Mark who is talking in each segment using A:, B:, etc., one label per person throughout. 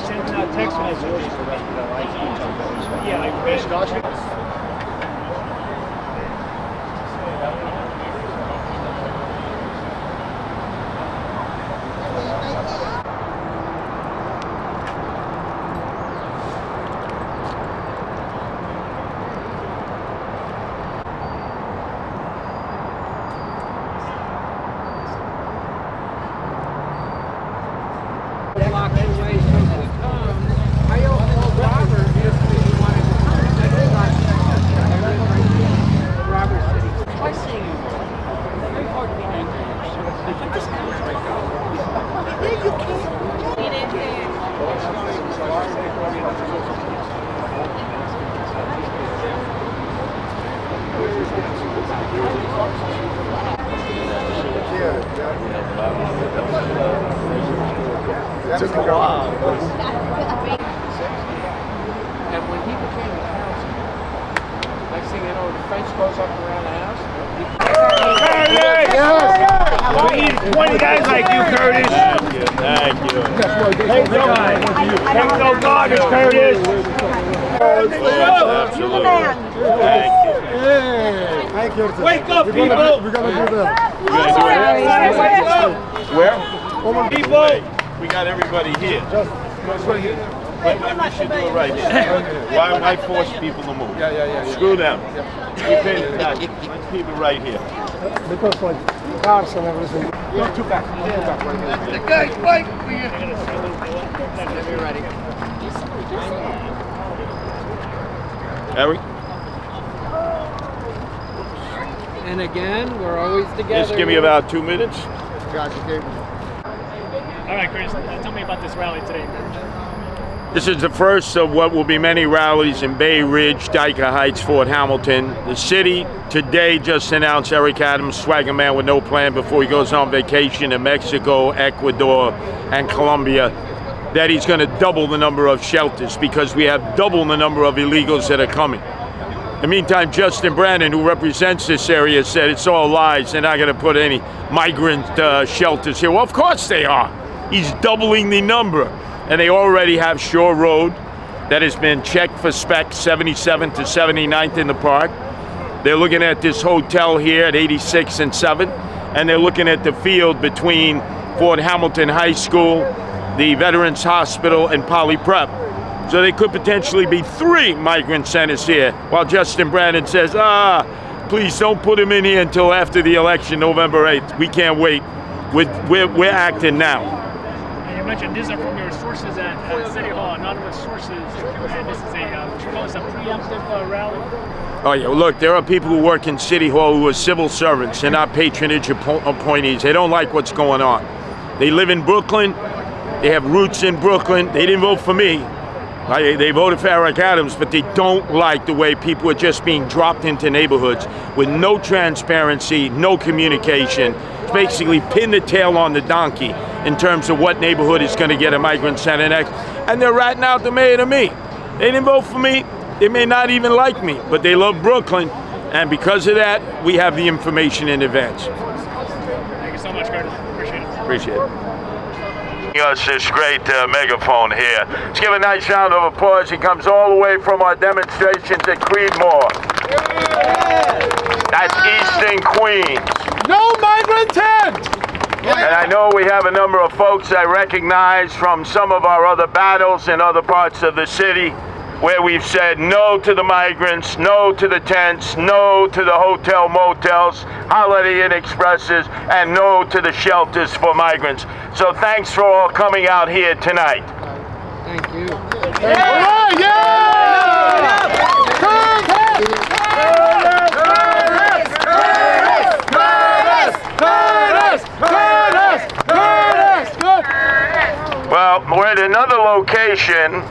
A: Send text messages. Yeah, I read.
B: Took a while. And when he became a councilman, next thing you know, the fence goes up around the house.
A: We need 20 guys like you, Curtis.
C: Thank you.
A: Take no garbage, Curtis.
C: Absolutely. Thank you.
D: Thank you.
A: Wake up, people.
D: We're gonna do that.
C: Where?
A: People.
C: We got everybody here. But we should do it right here. Why force people to move?
D: Yeah.
C: Screw them. Keep it let's keep it right here.
D: Because like cars and everything. Not too back. Not too back right here.
A: The guy's fighting for you.
C: Ari?
B: And again, we're always together.
C: Just give me about 2 minutes.
A: All right, Curtis, tell me about this rally today.
C: This is the first of what will be many rallies in Bay Ridge, Dyker Heights, Fort Hamilton. The city today just announced Ari Cagan, swagger man with no plan before he goes on vacation in Mexico, Ecuador, and Colombia, that he's going to double the number of shelters because we have double the number of illegals that are coming. In the meantime, Justin Brannon, who represents this area, said it's all lies. They're not going to put any migrant shelters here. Well, of course they are. He's doubling the number. And they already have Shore Road that has been checked for specs, 77th to 79th in the park. They're looking at this hotel here at 86 and 7. And they're looking at the field between Fort Hamilton High School, the Veterans Hospital, and Poly Perp. So there could potentially be 3 migrant centers here, while Justin Brannon says, please don't put him in here until after the election, November 8th. We can't wait. We're acting now.
A: And you mentioned these are from your sources at City Hall, anonymous sources, and this is a preemptive rally?
C: Oh yeah, well, look, there are people who work in City Hall who are civil servants. They're not patronage appointees. They don't like what's going on. They live in Brooklyn. They have roots in Brooklyn. They didn't vote for me. They voted for Ari Cagan, but they don't like the way people are just being dropped into neighborhoods with no transparency, no communication. It's basically pin the tail on the donkey in terms of what neighborhood is going to get a migrant center next. And they're ratting out the mayor to me. They didn't vote for me. They may not even like me, but they love Brooklyn. And because of that, we have the information in advance.
A: Thank you so much, Curtis. Appreciate it.
C: Appreciate it. Us this great megaphone here. Let's give a nice round of applause. He comes all the way from our demonstrations at Creedmoor. That's Eastern Queens.
D: No migrant tent!
C: And I know we have a number of folks I recognize from some of our other battles in other parts of the city where we've said no to the migrants, no to the tents, no to the hotel motels, Holiday Inn Expresses, and no to the shelters for migrants. So thanks for all coming out here tonight.
B: Thank you.
C: Well, we're at another location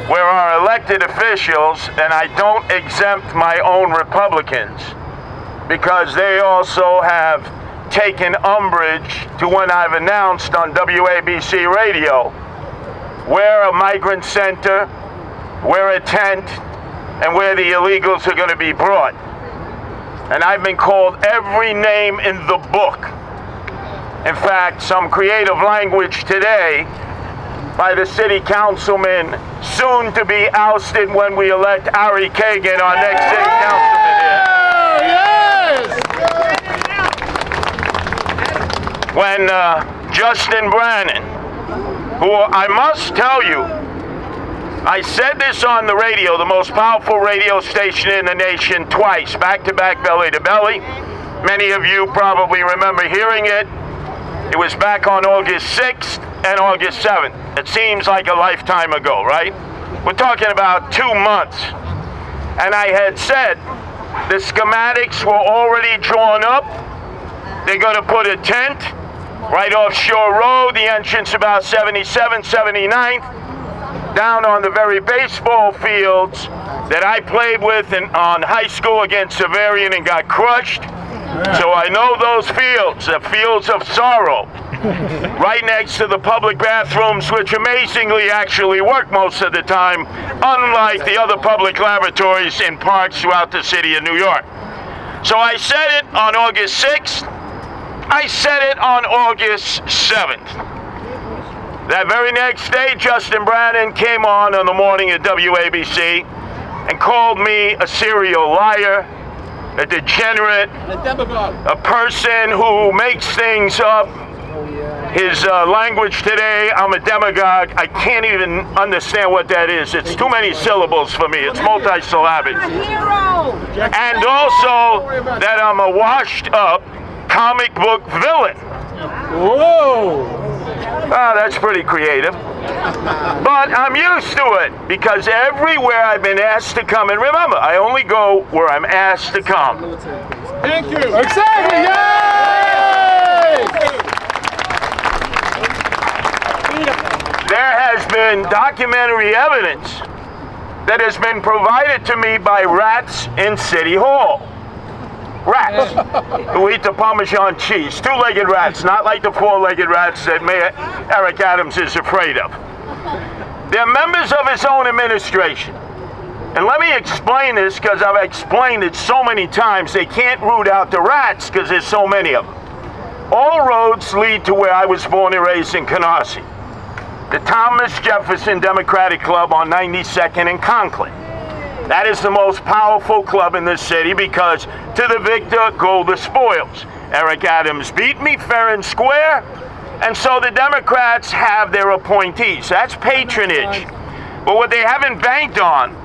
C: where our elected officials, and I don't exempt my own Republicans, because they also have taken umbrage to when I've announced on WABC radio, we're a migrant center, we're a tent, and where the illegals are going to be brought. And I've been called every name in the book. In fact, some creative language today by the city councilman, soon to be ousted when we elect Ari Cagan, our next city councilman here. When Justin Brannon, who I must tell you, I said this on the radio, the most powerful radio station in the nation, twice, back-to-back, belly to belly. Many of you probably remember hearing it. It was back on August 6th and August 7th. It seems like a lifetime ago, right? We're talking about 2 months. And I had said the schematics were already drawn up. They're going to put a tent right off Shore Road, the entrance about 77th, 79th, down on the very baseball fields that I played with on high school against Severian and got crushed. So I know those fields, the fields of sorrow, right next to the public bathrooms, which amazingly actually work most of the time, unlike the other public lavatories in parks throughout the city of New York. So I said it on August 6th. I said it on August 7th. That very next day, Justin Brannon came on the morning at WABC and called me a serial liar, a degenerate, a person who makes things up. His language today, I'm a demagogue. I can't even understand what that is. It's too many syllables for me. It's multisyllabic. And also that I'm a washed up comic book villain.
D: Whoa!
C: Oh, that's pretty creative. But I'm used to it because everywhere I've been asked to come, and remember, I only go where I'm asked to come.
D: Thank you. Exactly. Yay!
C: There has been documentary evidence that has been provided to me by rats in City Hall. Rats who eat the Parmesan cheese. Two-legged rats, not like the four-legged rats that Mayor Ari Adams is afraid of. They're members of his own administration. And let me explain this because I've explained it so many times. They can't root out the rats because there's so many of them. All roads lead to where I was born and raised in Canarsie. The Thomas Jefferson Democratic Club on 92nd and Conklin. That is the most powerful club in the city because to the victor go the spoils. Ari Adams beat me fair and square, and so the Democrats have their appointees. That's patronage. But what they haven't banked on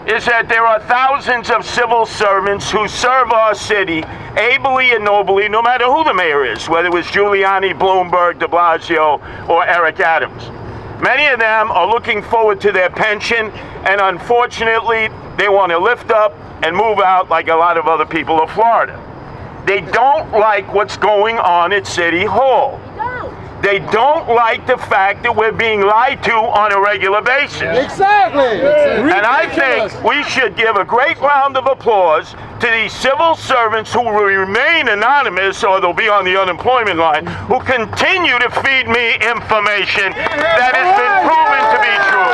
C: is that there are thousands of civil servants who serve our city ably and nobly, no matter who the mayor is, whether it was Giuliani, Bloomberg, de Blasio, or Ari Adams. Many of them are looking forward to their pension, and unfortunately, they want to lift up and move out like a lot of other people of Florida. They don't like what's going on at City Hall. They don't like the fact that we're being lied to on a regular basis.
D: Exactly.
C: And I think we should give a great round of applause to these civil servants who will remain anonymous or they'll be on the unemployment line, who continue to feed me information that has been proven to be true.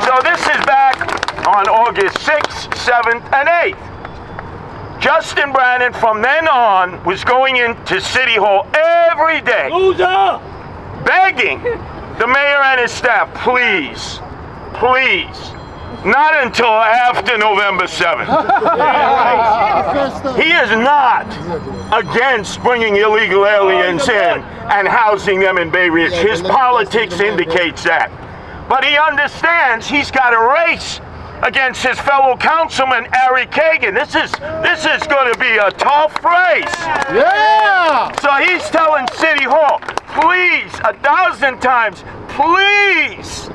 C: So this is back on August 6th, 7th, and 8th. Justin Brannon, from then on, was going into City Hall every day, begging the mayor and his staff, please, please, not until after November 7th. He is not against bringing illegal aliens in and housing them in Bay Ridge. His politics indicates that. But he understands he's got a race against his fellow councilman, Ari Cagan. This is going to be a tough race.
D: Yeah!
C: So he's telling City Hall, please, 1,000 times, please,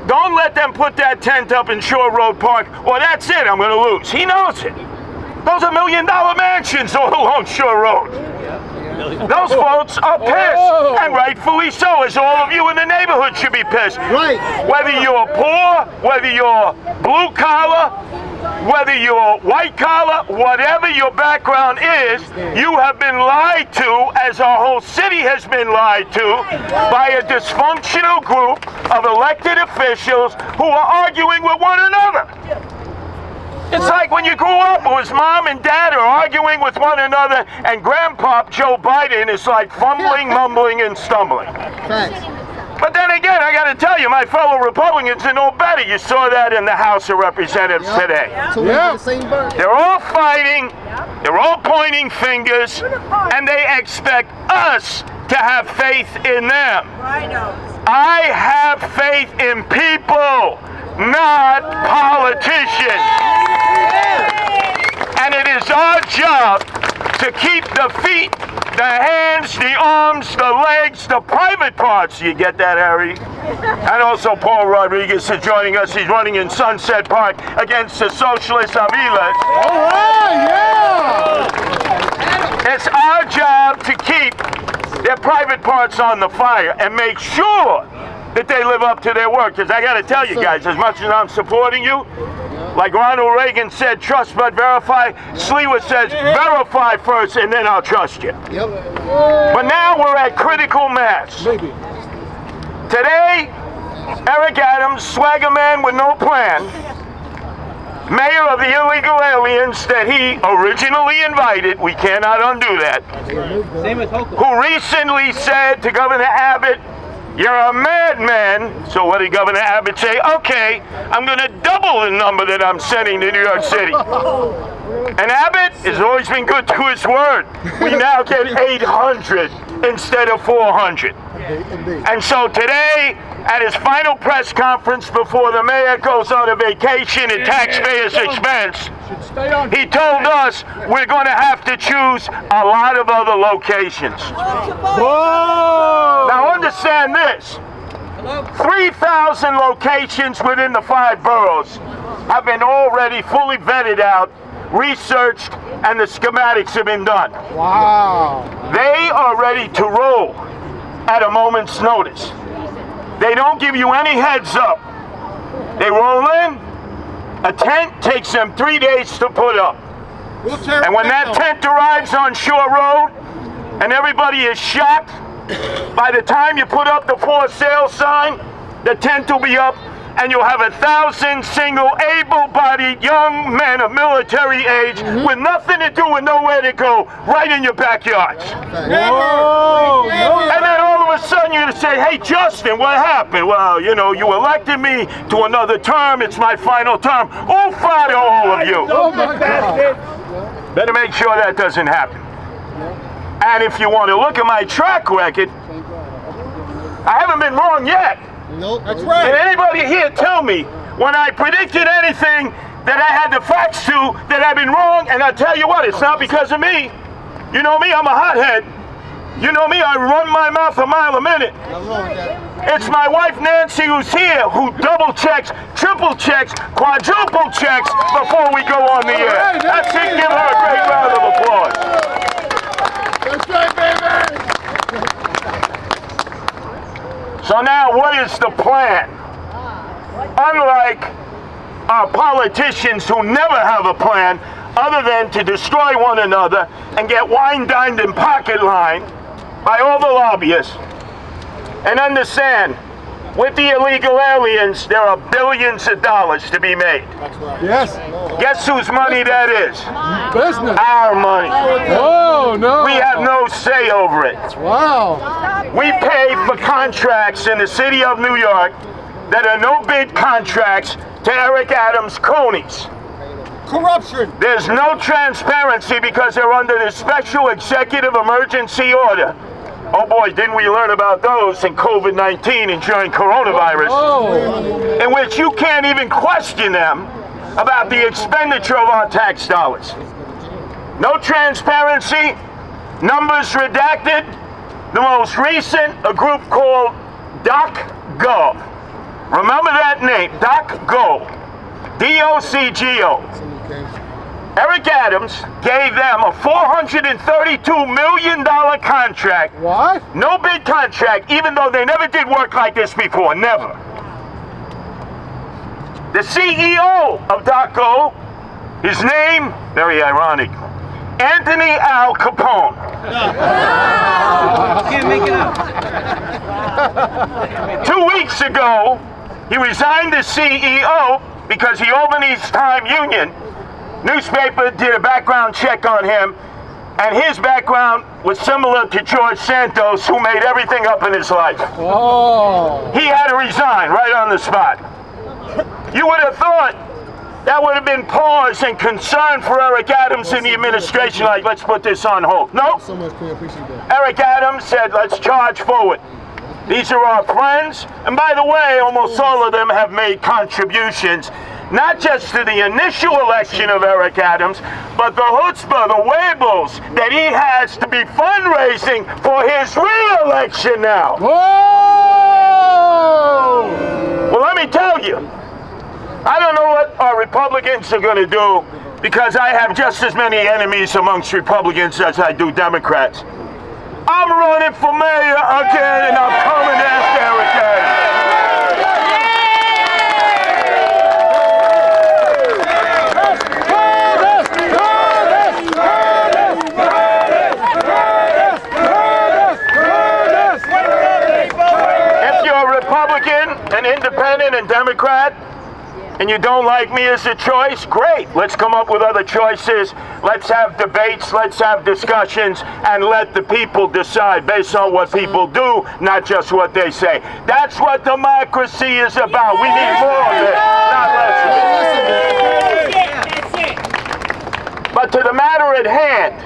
C: don't let them put that tent up in Shore Road Park, or that's it, I'm going to lose. He knows it. Those are $1 million mansions all along Shore Road. Those folks are pissed, and rightfully so, as all of you in the neighborhood should be pissed.
D: Right.
C: Whether you're poor, whether you're blue collar, whether you're white collar, whatever your background is, you have been lied to, as our whole city has been lied to, by a dysfunctional group of elected officials who are arguing with one another. It's like when when you grew up, it was mom and dad are arguing with one another, and Grandpa Joe Biden is like fumbling, mumbling, and stumbling.
D: Thanks.
C: But then again, I got to tell you, my fellow Republicans are no better. You saw that in the House of Representatives today.
D: So we have the same bird.
C: They're all fighting, they're all pointing fingers, and they expect us to have faith in them. I have faith in people, not politicians. And it is our job to keep the feet, the hands, the arms, the legs, the private parts. You get that, Ari? And also Paul Rodriguez is joining us. He's running in Sunset Park against the Socialist Avilas.
D: All right, yeah!
C: It's our job to keep their private parts on the fire and make sure that they live up to their word. Because I got to tell you guys, as much as I'm supporting you, like Ronald Reagan said, trust but verify, Sliwa says, verify first and then I'll trust you.
D: Yep.
C: But now we're at critical mass.
D: Maybe.
C: Today, Eric Adams, swagger man with no plan, mayor of the illegal aliens that he originally invited, we cannot undo that,
B: Same with Hochul.
C: who recently said to Governor Abbott, you're a madman. So what did Governor Abbott say? Okay, I'm going to double the number that I'm sending to New York City. And Abbott has always been good to his word. We now get 800 instead of 400. And so today, at his final press conference before the mayor goes on a vacation at taxpayers' expense, he told us we're going to have to choose a lot of other locations.
D: Whoa!
C: Now understand this. 3,000 locations within the 5 boroughs have been already fully vetted out, researched, and the schematics have been done.
D: Wow.
C: They are ready to roll at a moment's notice. They don't give you any heads up. They roll in. A tent takes them 3 days to put up. And when that tent arrives on Shore Road and everybody is shocked, by the time you put up the for sale sign, the tent will be up and you'll have 1,000 single able-bodied young men of military age with nothing to do and nowhere to go right in your backyards.
D: Whoa!
C: And then all of a sudden you're going to say, hey, Justin, what happened? Well, you know, you elected me to another term. It's my final term. Oh, fire all of you.
D: Oh my God!
C: Better make sure that doesn't happen. And if you want to look at my track record, I haven't been wrong yet.
D: Nope. That's right.
C: Did anybody here tell me when I predicted anything that I had the facts to that I've been wrong? And I tell you what, it's not because of me. You know me, I'm a hothead. You know me, I run my mouth a mile a minute.
D: Nothing wrong with that.
C: It's my wife Nancy who's here who double checks, triple checks, quadruple checks before we go on the air. That's it, give her a great round of applause.
D: That's right, baby!
C: So now what is the plan? Unlike our politicians who never have a plan other than to destroy one another and get wine-dined and pocket-lined by all the lobbyists. And understand, with the illegal aliens, there are billions of dollars to be made.
D: That's right. Yes.
C: Guess whose money that is?
D: Business.
C: Our money.
D: Oh, no.
C: We have no say over it.
D: Wow.
C: We pay for contracts in the city of New York that are no-bid contracts to Eric Adams' cronies.
D: Corruption.
C: There's no transparency because they're under the special executive emergency order. Oh boy, didn't we learn about those in COVID-19 and during coronavirus, in which you can't even question them about the expenditure of our tax dollars. No transparency, numbers redacted. The most recent, a group called DocGov. Remember that name, DocGo, D-O-C-G-O. Eric Adams gave them a $432 million contract.
D: What?
C: No bid contract, even though they never did work like this before, never. The CEO of DocGo, his name, very ironic, Anthony Al Capone.
B: Can't make it up.
C: 2 weeks ago, he resigned as CEO because the Albany's Time Union Newspaper did a background check on him, and his background was similar to George Santos, who made everything up in his life.
D: Oh.
C: He had to resign right on the spot. You would have thought that would have been pause and concern for Eric Adams in the administration, like, let's put this on hold. No.
D: So much, I appreciate that.
C: Eric Adams said, let's charge forward. These are our friends, and by the way, almost all of them have made contributions, not just to the initial election of Eric Adams, but the chutzpah, the weibels that he has to be fundraising for his re-election now.
D: Whoa!
C: Well, let me tell you, I don't know what our Republicans are going to do, because I have just as many enemies amongst Republicans as I do Democrats. I'm running for mayor again, and I'm coming after Ari Cagan. If you're a Republican, an independent, and Democrat, and you don't like me as a choice, great. Let's come up with other choices. Let's have debates, let's have discussions, and let the people decide based on what people do, not just what they say. That's what democracy is about. We need more of it, not less of it. But to the matter at hand,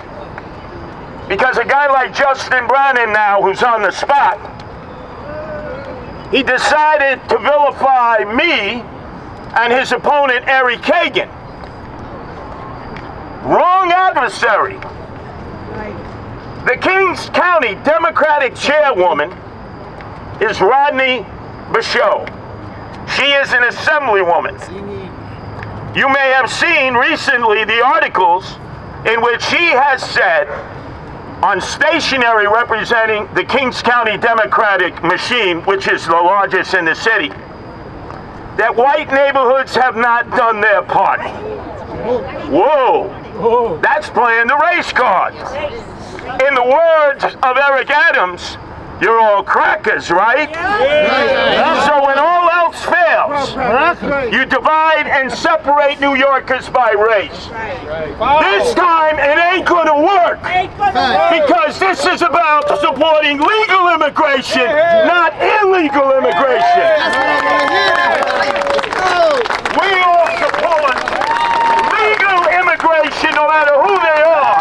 C: because a guy like Justin Brannon now, who's on the spot, he decided to vilify me and his opponent, Ari Cagan. Wrong adversary. The Kings County Democratic chairwoman is Rodney Basho. She is an assemblywoman. You may have seen recently the articles in which she has said on stationery representing the Kings County Democratic machine, which is the largest in the city, that white neighborhoods have not done their part. Whoa, that's playing the race card. In the words of Eric Adams, you're all crackers, right? So when all else fails, you divide and separate New Yorkers by race. This time it ain't gonna work, because this is about supporting legal immigration, not illegal immigration. We all support legal immigration no matter who they are,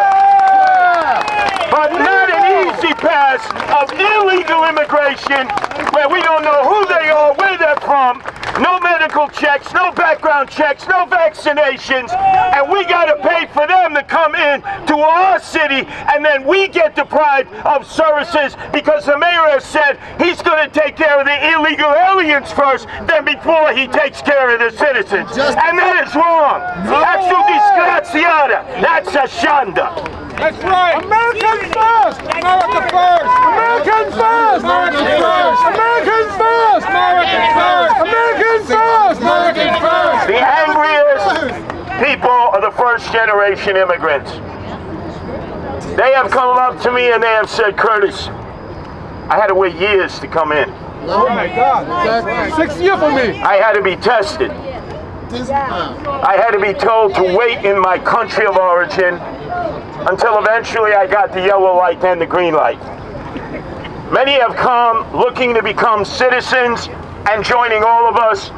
C: but not an easy pass of illegal immigration where we don't know who they are, where they're from, no medical checks, no background checks, no vaccinations, and we gotta pay for them to come in to our city, and then we get deprived of services because the mayor has said he's gonna take care of the illegal aliens first, then before he takes care of the citizens. And that is wrong. That's a disgraziata. That's a shanda.
D: That's right. Americans first. America first. Americans first. Americans first. Americans first. Americans first. Americans first. Americans first.
C: The angriest people are the first generation immigrants. They have come up to me and they have said, Curtis, I had to wait years to come in.
D: Oh my God. Exactly. 6 years for me.
C: I had to be tested. I had to be told to wait in my country of origin until eventually I got the yellow light and the green light. Many have come looking to become citizens and joining all of us,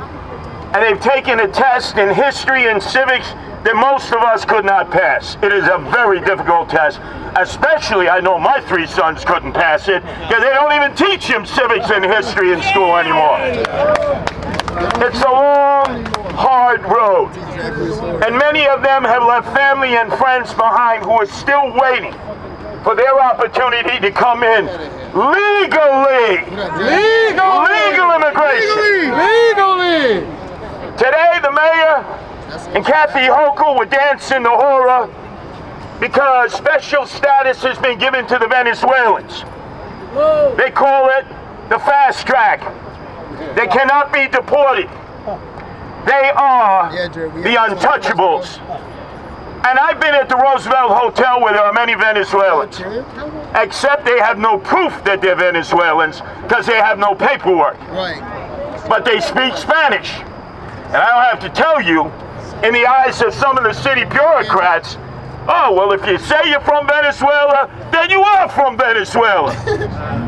C: and they've taken a test in history and civics that most of us could not pass. It is a very difficult test, especially I know my 3 sons couldn't pass it because they don't even teach them civics and history in school anymore. It's a long, hard road, and many of them have left family and friends behind who are still waiting for their opportunity to come in legally. Legal immigration.
D: Legally.
C: Today, the mayor and Kathy Hochul were dancing the hora because special status has been given to the Venezuelans. They call it the fast track. They cannot be deported. They are the untouchables. And I've been at the Roosevelt Hotel where there are many Venezuelans, except they have no proof that they're Venezuelans because they have no paperwork. But they speak Spanish. And I don't have to tell you in the eyes of some of the city bureaucrats, oh, well, if you say you're from Venezuela, then you are from Venezuela.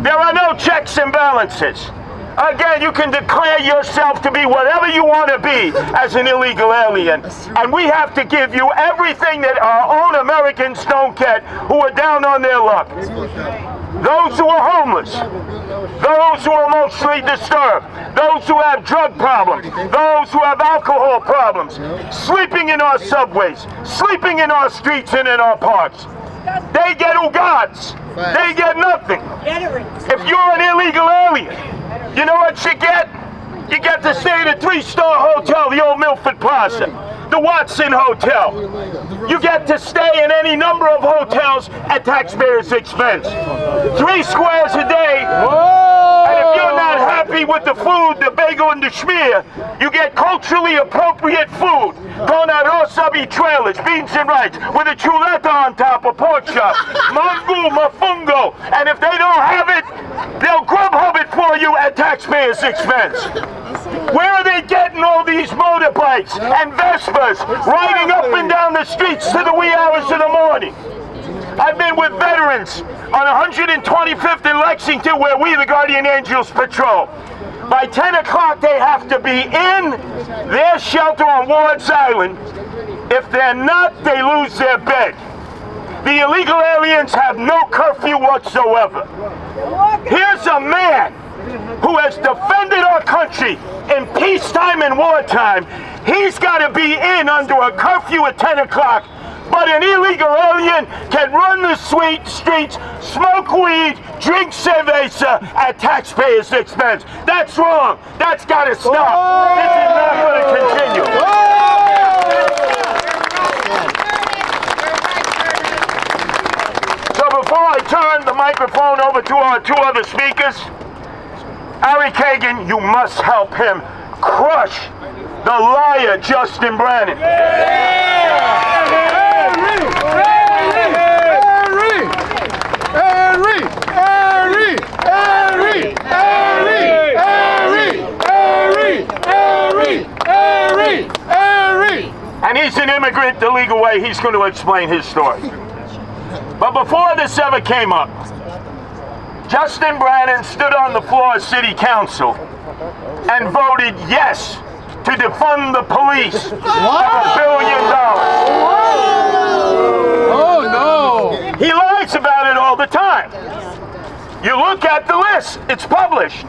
C: There are no checks and balances. Again, you can declare yourself to be whatever you want to be as an illegal alien. And we have to give you everything that our own Americans don't get who are down on their luck. Those who are homeless, those who are emotionally disturbed, those who have drug problems, those who have alcohol problems, sleeping in our subways, sleeping in our streets and in our parks. They get ugats. They get nothing. If you're an illegal alien, you know what you get? You get to stay at a 3-star hotel, the old Milford Plaza, the Watson Hotel. You get to stay in any number of hotels at taxpayers' expense. 3 squares a day. And if you're not happy with the food, the bagel and the schmear, you get culturally appropriate food. Con arroz trailers, beans and rice, with a chuleta on top, a pork chop, mango, mafungo. And if they don't have it, they'll Grubhub it for you at taxpayers' expense. Where are they getting all these motorbikes and Vespas riding up and down the streets to the wee hours of the morning? I've been with veterans on 125th in Lexington, where we, the Guardian Angels, patrol. By 10 o'clock, they have to be in their shelter on Ward's Island. If they're not, they lose their bed. The illegal aliens have no curfew whatsoever. Here's a man who has defended our country in peacetime and wartime. He's got to be in under a curfew at 10 o'clock. But an illegal alien can run the streets, smoke weed, drink cerveza at taxpayers' expense. That's wrong. That's got to stop. This is not going to continue. So before I turn the microphone over to our 2 other speakers, Ari Cagan, you must help him crush the liar Justin Brannon. And he's an immigrant the legal way. He's going to explain his story. But before this ever came up, Justin Brannon stood on the floor of City Council and voted yes to defund the police for $1 billion.
D: Oh no!
C: He lies about it all the time. You look at the list, it's published.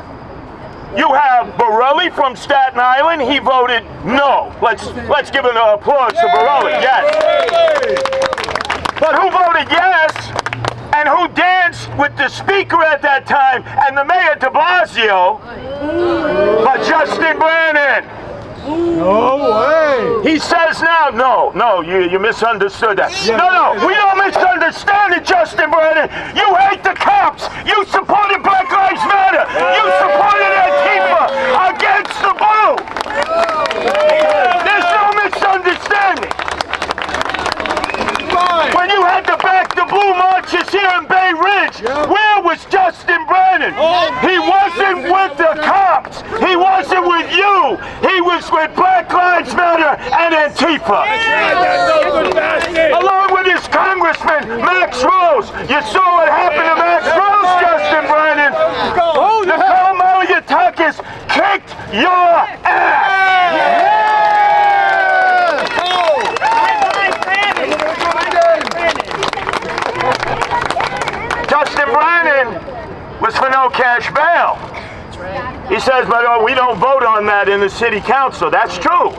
C: You have Borelli from Staten Island, he voted no. Let's give an applause to Borelli, yes. But who voted yes, and who danced with the speaker at that time and the mayor de Blasio, but Justin Brannon.
D: No way!
C: He says now, no, you misunderstood that. No, we don't misunderstand it, Justin Brannon. You hate the cops. You supported Black Lives Matter. You supported Antifa against the blue. There's no misunderstanding. When you had to back the blue marches here in Bay Ridge, where was Justin Brannon? He wasn't with the cops. He wasn't with you. He was with Black Lives Matter and Antifa. Along with his congressman, Max Rose. You saw what happened to Max Rose, Justin Brannon. Nicole Maliotakis kicked your ass. Justin Brannon was for no cash bail. He says, but we don't vote on that in the city council. That's true.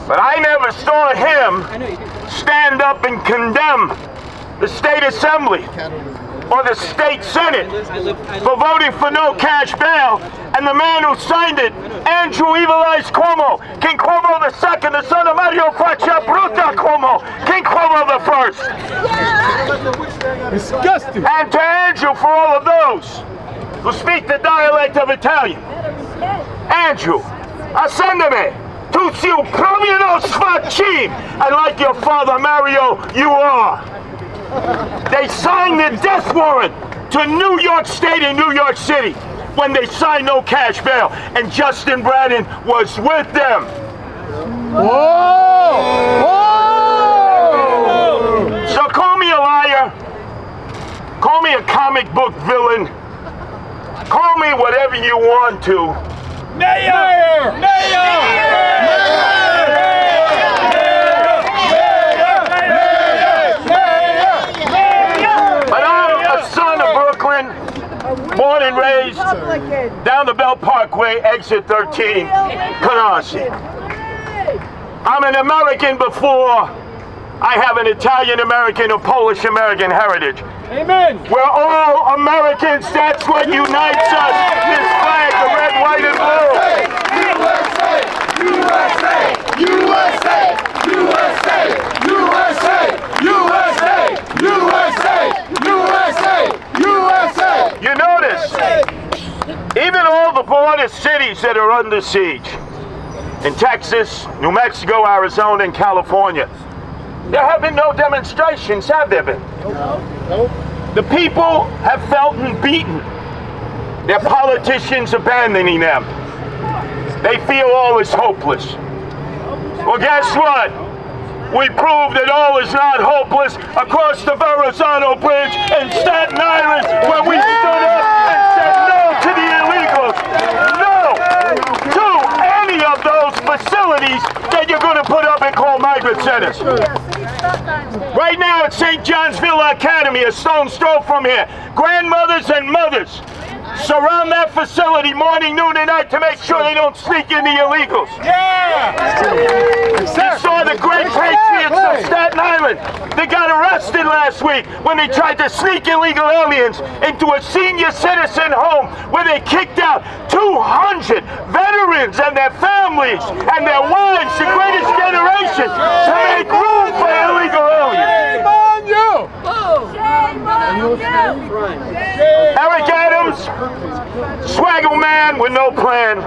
C: But I never saw him stand up and condemn the state assembly or the state senate for voting for no cash bail. And the man who signed it, Andrew Evil Eyes Cuomo, King Cuomo II, the son of Mario Faccia Bruta Cuomo, King Cuomo I.
D: Disgusting!
C: And to Andrew for all of those who speak the dialect of Italian. Andrew, ascendere, tu si un promino sfacim, and like your father Mario, you are. They signed the death warrant to New York State and New York City when they signed no cash bail, and Justin Brannon was with them. So call me a liar, call me a comic book villain, call me whatever you want to.
D: Mayor!
C: But I'm a son of Brooklyn, born and raised down the Belt Parkway, exit 13, Canarsie. I'm an American before I have an Italian-American or Polish-American heritage.
D: Amen!
C: We're all Americans, that's what unites us. This flag, the red, white, and blue. You notice, even all the border cities that are under siege, in Texas, New Mexico, Arizona, and California, there have been no demonstrations, have there been? The people have felt beaten. Their politicians abandoning them. They feel all is hopeless. Well, guess what? We proved that all is not hopeless across the Verrazano Bridge in Staten Island when we stood up and said no to the illegals. No to any of those facilities that you're going to put up and call migrant centers. Right now at St. John's Villa Academy, a stone's throw from here, grandmothers and mothers surround that facility morning, noon, and night to make sure they don't sneak in the illegals. You saw the great patriots of Staten Island. They got arrested last week when they tried to sneak illegal aliens into a senior citizen home where they kicked out 200 veterans and their families and their wives, the greatest generation, to make room for illegal aliens.
D: Shame on you!
C: Ari Cagan, swaggle man with no plan.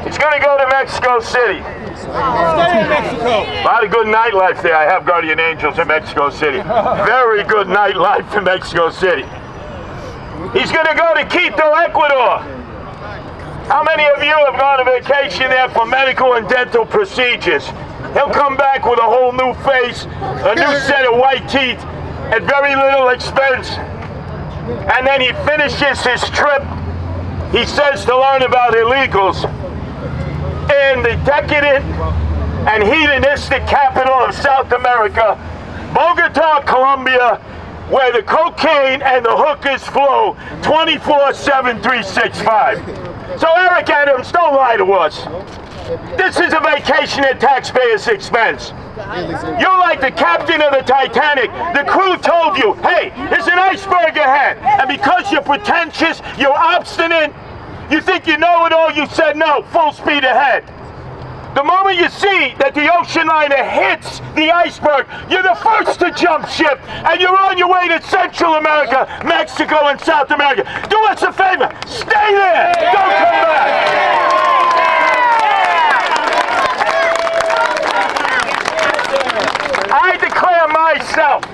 C: He's going to go to Mexico City.
D: Stay in Mexico.
C: A lot of good nightlife there. I have guardian angels in Mexico City. Very good nightlife in Mexico City. He's going to go to Quito, Ecuador. How many of you have gone on vacation there for medical and dental procedures? He'll come back with a whole new face, a new set of white teeth, at very little expense. And then he finishes his trip, he says, to learn about illegals in the decadent and hedonistic capital of South America, Bogota, Colombia, where the cocaine and the hookers flow 24/7, 365. So Ari Cagan, don't lie to us. This is a vacation at taxpayers' expense. You're like the captain of the Titanic. The crew told you, hey, there's an iceberg ahead. And because you're pretentious, you're obstinate, you think you know it all, you said no, full speed ahead. The moment you see that the ocean liner hits the iceberg, you're the first to jump ship, and you're on your way to Central America, Mexico, and South America. Do us a favor, stay there, don't come back. I declare myself,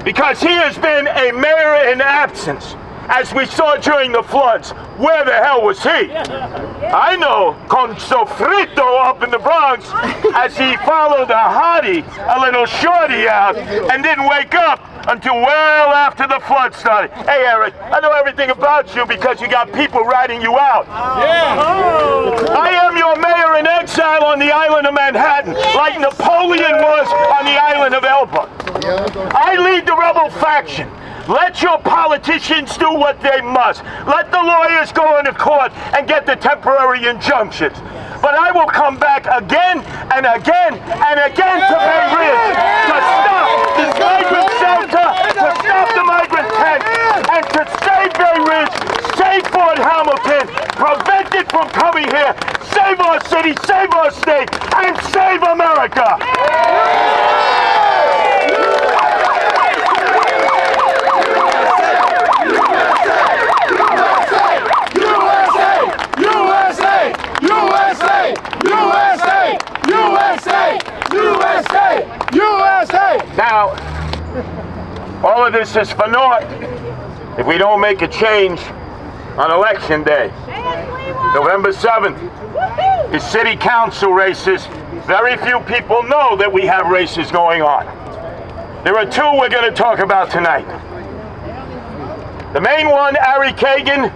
C: because he has been a mayor in absence, as we saw during the floods. Where the hell was he? I know, con sofrito up in the Bronx, as he followed a hottie, a little shorty out, and didn't wake up until well after the flood started. Hey, Eric, I know everything about you because you got people ratting you out. I am your mayor in exile on the island of Manhattan, like Napoleon was on the island of Elba. I lead the rebel faction. Let your politicians do what they must. Let the lawyers go into court and get the temporary injunctions. But I will come back again and again and again to Bay Ridge to stop this migrant shelter, to stop the migrant tent, and to save Bay Ridge, save Fort Hamilton, prevent it from coming here, save our city, save our state, and save America. Now, all of this is for naught if we don't make a change on Election Day, November 7th. is city council races. Very few people know that we have races going on. There are two we're going to talk about tonight. The main one, Ari Cagan,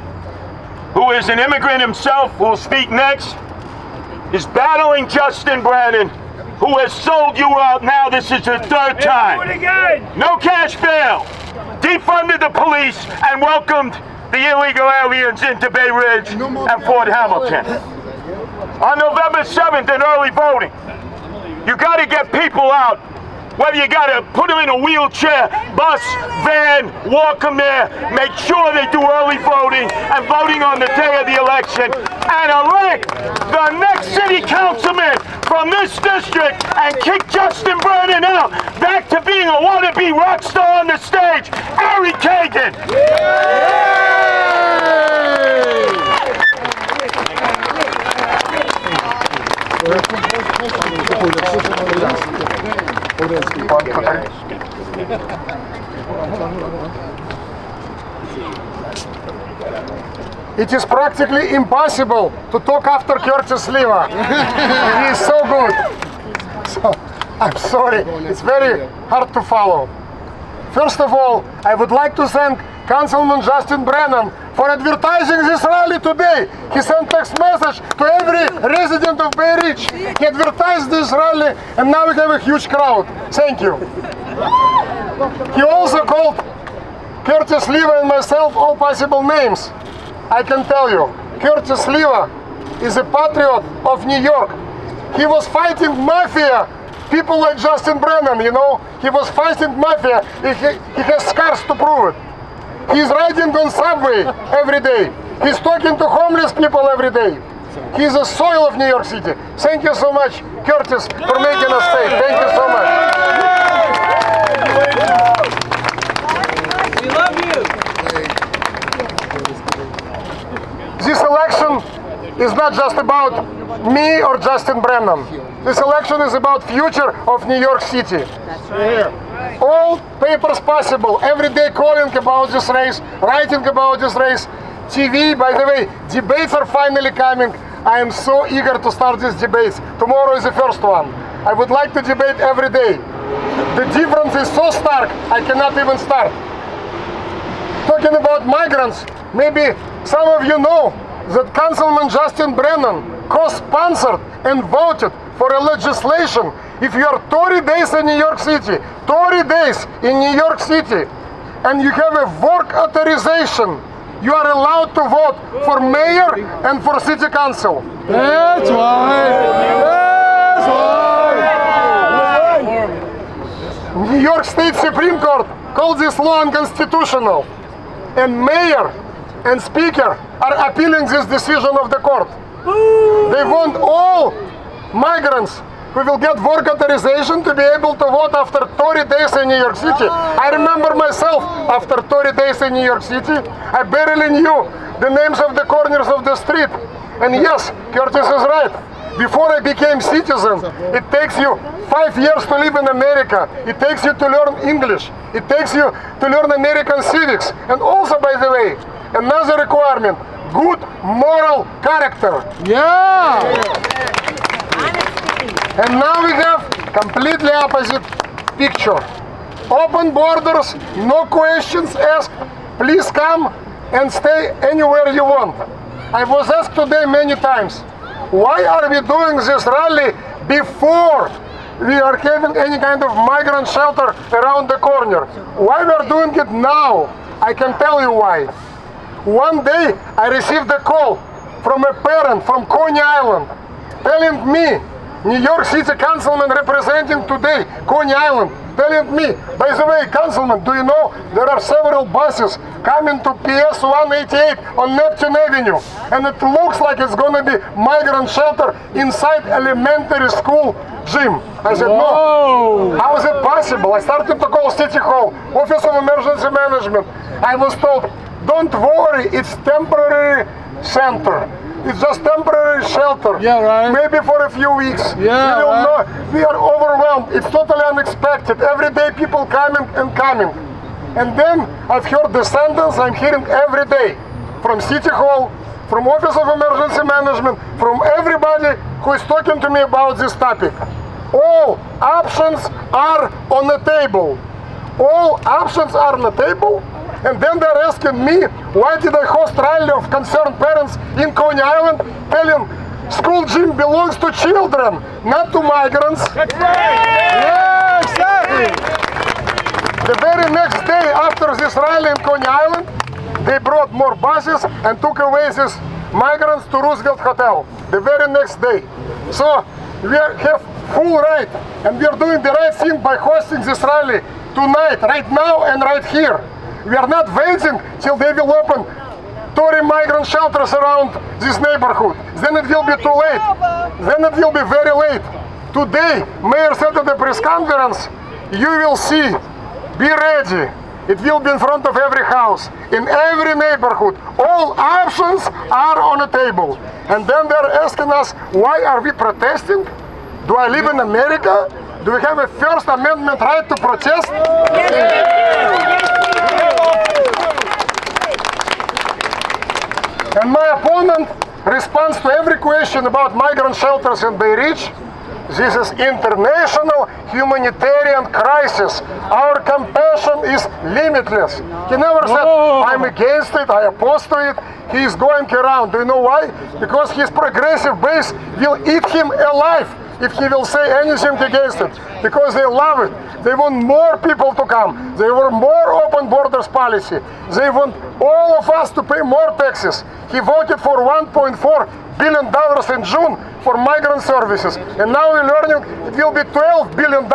C: who is an immigrant himself, who will speak next, is battling Justin Brannon, who has sold you out now. This is the third time. No cash bail. Defunded the police and welcomed the illegal aliens into Bay Ridge and Fort Hamilton. On November 7th in early voting, you got to get people out. Whether you got to put them in a wheelchair, bus, van, walk them there, make sure they do early voting and voting on the day of the election, and elect the next city councilman from this district and kick Justin Brannon out back to being a wannabe rock star on the stage, Ari Cagan.
D: It is practically impossible to talk after Curtis Sliwa. He is so good. So, I'm sorry, it's very hard to follow. First of all, I would like to thank Councilman Justin Brannon for advertising this rally today. He sent text message to every resident of Bay Ridge. He advertised this rally and now we have a huge crowd. Thank you. He also called Curtis Sliwa and myself all possible names. I can tell you, Curtis Sliwa is a patriot of New York. He was fighting mafia. People like Justin Brannon, you know, he was fighting mafia. He has scars to prove it. He's riding on subway every day. He's talking to homeless people every day. He's the soil of New York City. Thank you so much, Curtis, for making us safe. Thank you so much.
E: We love you.
D: This election is not just about me or Justin Brannon. This election is about future of New York City.
E: That's right.
D: All papers possible, every day calling about this race, writing about this race. TV, by the way, debates are finally coming. I am so eager to start these debates. Tomorrow is the first one. I would like to debate every day. The difference is so stark, I cannot even start. Talking about migrants, maybe some of you know that Councilman Justin Brannon co-sponsored and voted for a legislation. If you are 30 days in New York City, 30 days in New York City, and you have a work authorization, you are allowed to vote for mayor and for city council.
F: That's right. That's right.
D: New York State Supreme Court called this law unconstitutional, and mayor and speaker are appealing this decision of the court. They want all migrants who will get work authorization to be able to vote after 30 days in New York City. I remember myself, after 30 days in New York City, I barely knew the names of the corners of the street. And yes, Curtis is right. Before I became citizen, it takes you 5 years to live in America. It takes you to learn English. It takes you to learn American civics. And also, by the way, another requirement, good moral character.
F: Yeah.
D: And now we have completely opposite picture. Open borders, no questions asked. Please come and stay anywhere you want. I was asked today many times, why are we doing this rally before we are having any kind of migrant shelter around the corner? Why we are doing it now? I can tell you why. One day I received a call from a parent from Coney Island telling me, New York City councilman representing today Coney Island, telling me, by the way, councilman, do you know there are several buses coming to PS 188 on Neptune Avenue, and it looks like it's going to be migrant shelter inside elementary school gym. I said, no, how is it possible? I started to call City Hall, Office of Emergency Management. I was told, don't worry, it's temporary center. It's just temporary shelter.
F: Yeah, right.
D: Maybe for a few weeks.
F: Yeah,
D: we don't
F: right.
D: know. We are overwhelmed. It's totally unexpected. Every day people coming and coming. And then I've heard the sentence I'm hearing every day from City Hall, from Office of Emergency Management, from everybody who is talking to me about this topic. All options are on the table. All options are on the table. And then they're asking me, why did I host rally of concerned parents in Coney Island, telling school gym belongs to children, not to migrants.
A: That's right.
F: Yeah, exactly.
D: The very next day after this rally in Coney Island, they brought more buses and took away these migrants to Roosevelt Hotel. The very next day. So we have full right, and we are doing the right thing by hosting this rally tonight, right now, and right here. We are not waiting till they will open 30 migrant shelters around this neighborhood. Then it will be too late. Then it will be very late. Today, Mayor said at the press conference, you will see, be ready. It will be in front of every house, in every neighborhood. All options are on the table. And then they're asking us, why are we protesting? Do I live in America? Do we have a First Amendment right to protest? And my opponent responds to every question about migrant shelters in Bay Ridge. This is international humanitarian crisis. Our compassion is limitless. He never said, I'm against it, I oppose to it. He is going around. Do you know why? Because his progressive base will eat him alive if he will say anything against it. Because they love it. They want more people to come. They want more open borders policy. They want all of us to pay more taxes. He voted for $1.4 billion in June for migrant services. And now we're learning it will be $12 billion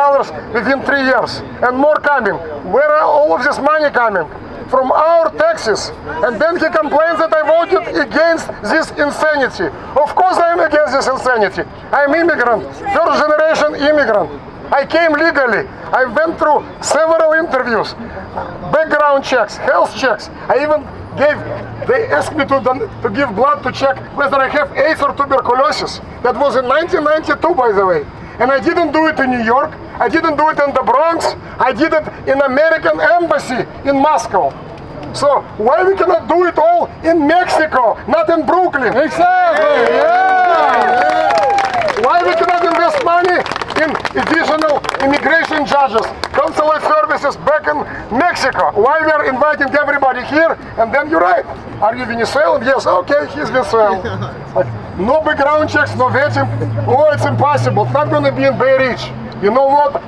D: within 3 years. And more coming. Where are all of this money coming? From our taxes. And then he complains that I voted against this insanity. Of course I am against this insanity. I am immigrant, first generation immigrant. I came legally. I went through several interviews, background checks, health checks. They asked me to give blood to check whether I have AIDS or tuberculosis. That was in 1992, by the way. And I didn't do it in New York. I didn't do it in the Bronx. I did it in American Embassy in Moscow. So why we cannot do it all in Mexico, not in Brooklyn?
F: Exactly. Yeah.
D: Why we cannot invest money in additional immigration judges, consulate services back in Mexico? Why we are inviting everybody here? And then you're right. Are you Venezuelan? Yes, okay, he's Venezuelan. Like, no background checks, no vetting. Oh, it's impossible. It's not going to be in Bay Ridge. You know what?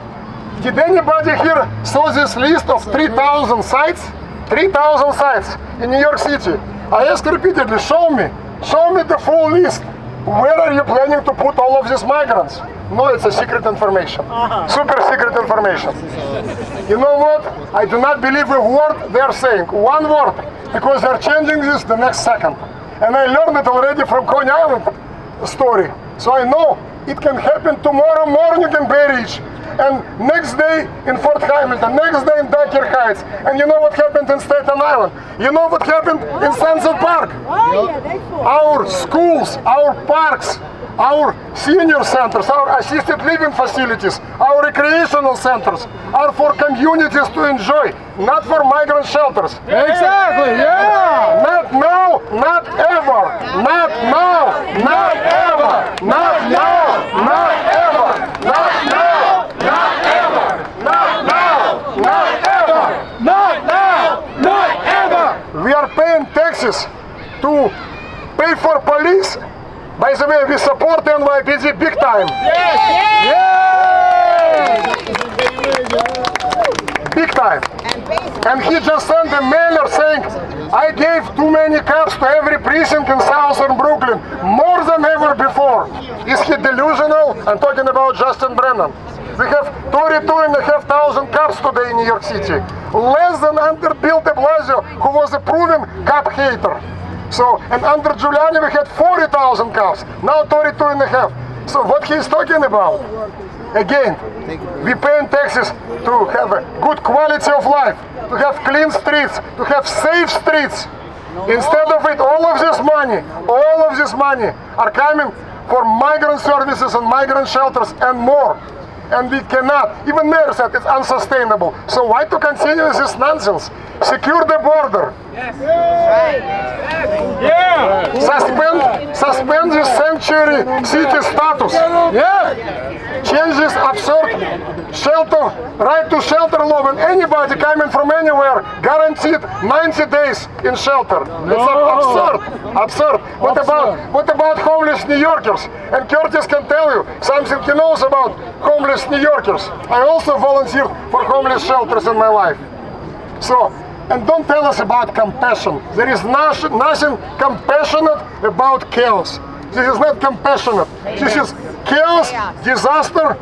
D: Did anybody here saw this list of 3,000 sites? 3,000 sites in New York City. I asked repeatedly, show me the full list. Where are you planning to put all of these migrants? No, it's a secret information. Super secret information. You know what? I do not believe a word they are saying. One word. Because they're changing this the next second. And I learned it already from Coney Island story. So I know it can happen tomorrow morning in Bay Ridge. And next day in Fort Hamilton, next day in Dyer Heights. And you know what happened in Staten Island? You know what happened in Sunset Park? Our schools, our parks, our senior centers, our assisted living facilities, our recreational centers are for communities to enjoy, not for migrant shelters.
F: Exactly. Yeah.
D: Not now, not ever. Not now, not ever. Not now, not ever. Not now, not ever. Not now, not ever.
F: Not now. Not ever.
D: We are paying taxes to pay for police. By the way, we support NYPD big time. Big time. And he just sent a mailer saying, I gave too many cops to every precinct in southern Brooklyn, more than ever before. Is he delusional? I'm talking about Justin Brannon. We have 32,500 cops today in New York City. Less than under Bill de Blasio, who was a proven cop hater. So, and under Giuliani we had 40,000 cops, now 32,500. So what he's talking about? Again, we pay taxes to have a good quality of life, to have clean streets, to have safe streets. Instead of it, all of this money are coming for migrant services and migrant shelters and more. And we cannot, even Mayor said it's unsustainable. So why to continue this nonsense? Secure the border.
F: Yeah.
D: Suspend the sanctuary city status.
F: Yeah.
D: Change this absurd right to shelter law when anybody coming from anywhere guaranteed 90 days in shelter. It's absurd. What about homeless New Yorkers? And Curtis can tell you something he knows about homeless New Yorkers. I also volunteered for homeless shelters in my life. So, and don't tell us about compassion. There is nothing compassionate about chaos. This is not compassionate. This is chaos, disaster,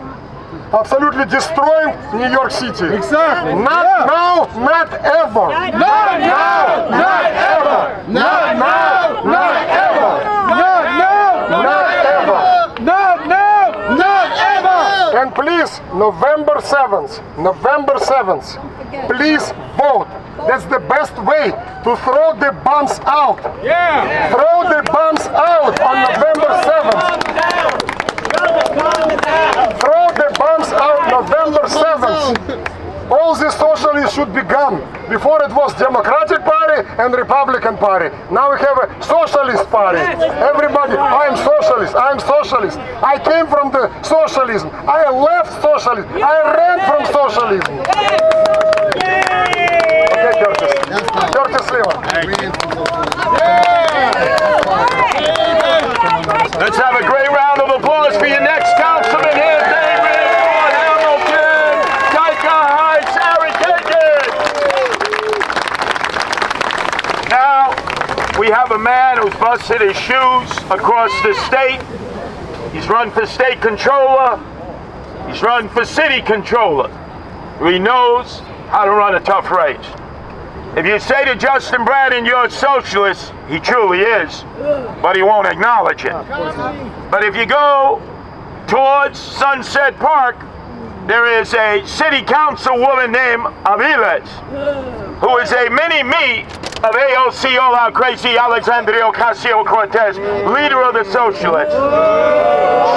D: absolutely destroying New York City.
F: Exactly.
D: Not now, not ever.
F: Not now. Not ever. Not now. Not ever. Not now.
D: Not ever.
F: Not now. Not ever.
D: And please, November 7th, please vote. That's the best way to throw the bombs out.
F: Yeah.
D: Throw the bombs out on November 7th. Throw the bombs out November 7th. All the socialists should be gone. Before it was Democratic Party and Republican Party. Now we have a Socialist Party. Everybody, I'm socialist. I came from the socialism. I left socialism. I ran from socialism. Okay, Curtis Sliwa.
C: Let's have a great round of applause for your next councilman here, David, Fort Hamilton, Dyker Heights, Ari Cagan. Now, we have a man who's busted his shoes across the state. He's run for state controller. He's run for city controller. He knows how to run a tough race. If you say to Justin Brannon, you're a socialist, he truly is, but he won't acknowledge it. But if you go towards Sunset Park, there is a city councilwoman named Aviles, who is a mini-me of AOC all-out crazy Alexandria Ocasio-Cortez, leader of the socialists.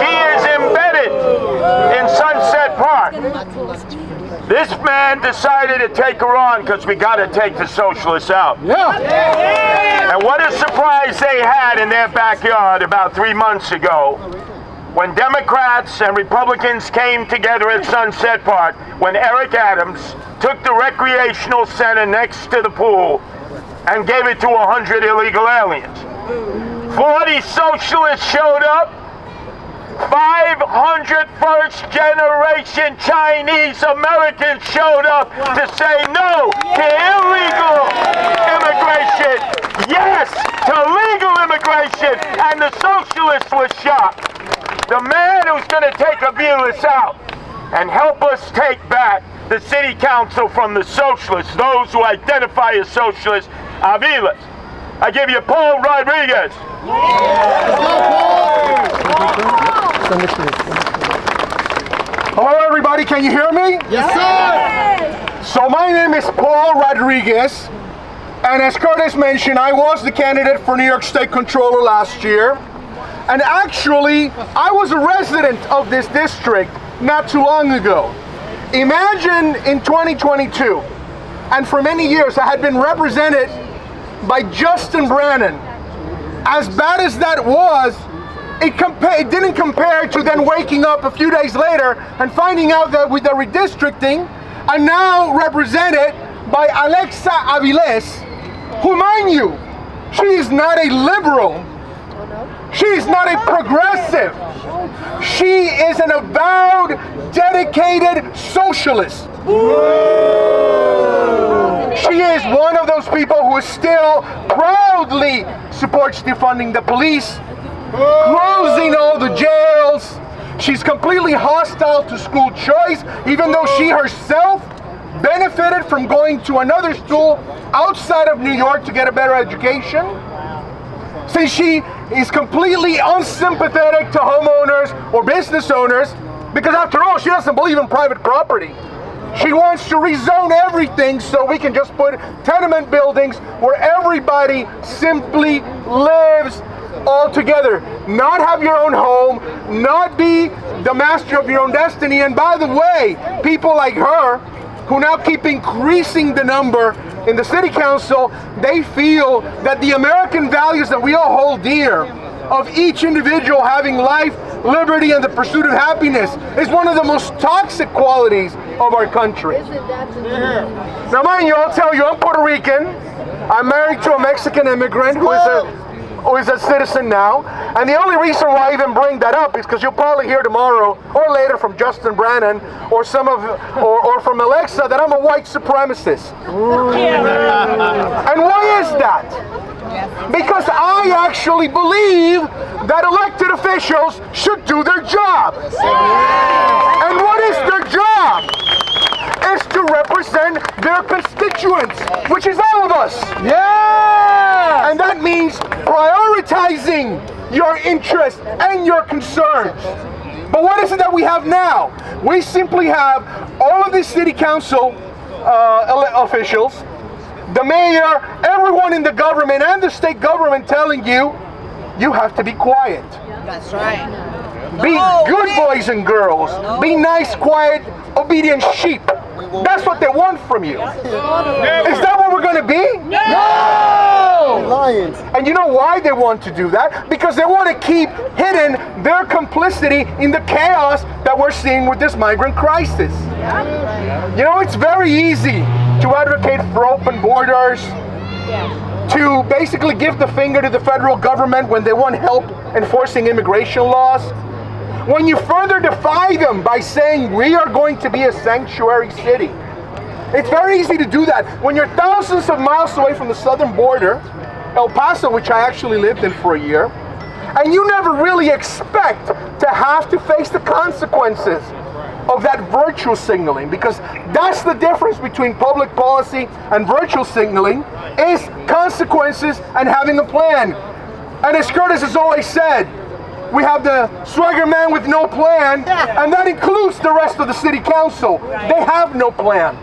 C: She is embedded in Sunset Park. This man decided to take her on because we got to take the socialists out.
F: Yeah.
C: And what a surprise they had in their backyard about 3 months ago when Democrats and Republicans came together at Sunset Park when Eric Adams took the recreational center next to the pool and gave it to 100 illegal aliens. 40 socialists showed up. 500 first-generation Chinese Americans showed up to say no to illegal immigration, yes to legal immigration, and the socialists were shocked. The man who's going to take Aviles out and help us take back the city council from the socialists, those who identify as socialists, Aviles. I give you Paul Rodriguez.
F: Hello, everybody. Can you hear me?
D: Yes, sir.
F: So my name is Paul Rodriguez, and as Curtis mentioned, I was the candidate for New York State Controller last year. And actually, I was a resident of this district not too long ago. Imagine in 2022, and for many years I had been represented by Justin Brannon. As bad as that was, it didn't compare to then waking up a few days later and finding out that with the redistricting, I'm now represented by Alexa Aviles, who, mind you, she is not a liberal. She is not a progressive. She is an avowed, dedicated socialist. She is one of those people who still proudly supports defunding the police, closing all the jails. She's completely hostile to school choice, even though she herself benefited from going to another school outside of New York to get a better education. Since she is completely unsympathetic to homeowners or business owners, because after all, she doesn't believe in private property. She wants to rezone everything so we can just put tenement buildings where everybody simply lives all together. Not have your own home, not be the master of your own destiny. And by the way, people like her, who now keep increasing the number in the city council, they feel that the American values that we all hold dear, of each individual having life, liberty, and the pursuit of happiness, is one of the most toxic qualities of our country. Now mind you, I'll tell you, I'm Puerto Rican. I'm married to a Mexican immigrant who is a citizen now. And the only reason why I even bring that up is because you'll probably hear tomorrow or later from Justin Brannon or or from Alexa that I'm a white supremacist. And why is that? Because I actually believe that elected officials should do their job. And what is their job? Is to represent their constituents, which is all of us. Yeah! And that means prioritizing your interests and your concerns. But what is it that we have now? We simply have all of the city council officials, the mayor, everyone in the government and the state government telling you, you have to be quiet.
E: That's right.
F: Be good boys and girls. Be nice, quiet, obedient sheep. That's what they want from you. Is that what we're going to be? No! Lions. And you know why they want to do that? Because they want to keep hidden their complicity in the chaos that we're seeing with this migrant crisis. You know, it's very easy to advocate for open borders, to basically give the finger to the federal government when they want help enforcing immigration laws. When you further defy them by saying we are going to be a sanctuary city, it's very easy to do that when you're thousands of miles away from the southern border, El Paso, which I actually lived in for a year, and you never really expect to have to face the consequences of that virtue signaling, because that's the difference between public policy and virtue signaling, is consequences and having a plan. And as Curtis has always said, we have the swagger man with no plan, and that includes the rest of the city council. They have no plan.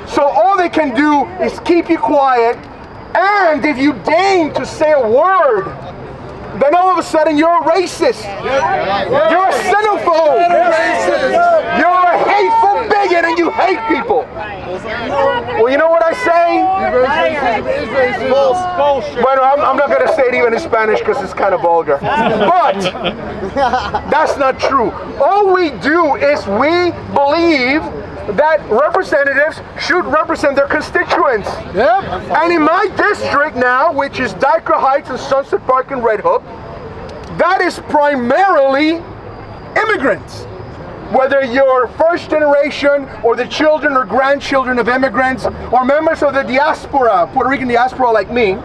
F: So all they can do is keep you quiet, and if you deign to say a word, then all of a sudden you're a racist. You're a xenophobe. You're a hateful bigot and you hate people. Well, you know what I say? Bueno, I'm not going to say it even in Spanish because it's kind of vulgar. But that's not true. All we do is we believe that representatives should represent their constituents. Yep. And in my district now, which is Diker Heights and Sunset Park and Red Hook, that is primarily immigrants. Whether you're first generation or the children or grandchildren of immigrants or members of the diaspora, Puerto Rican diaspora like me,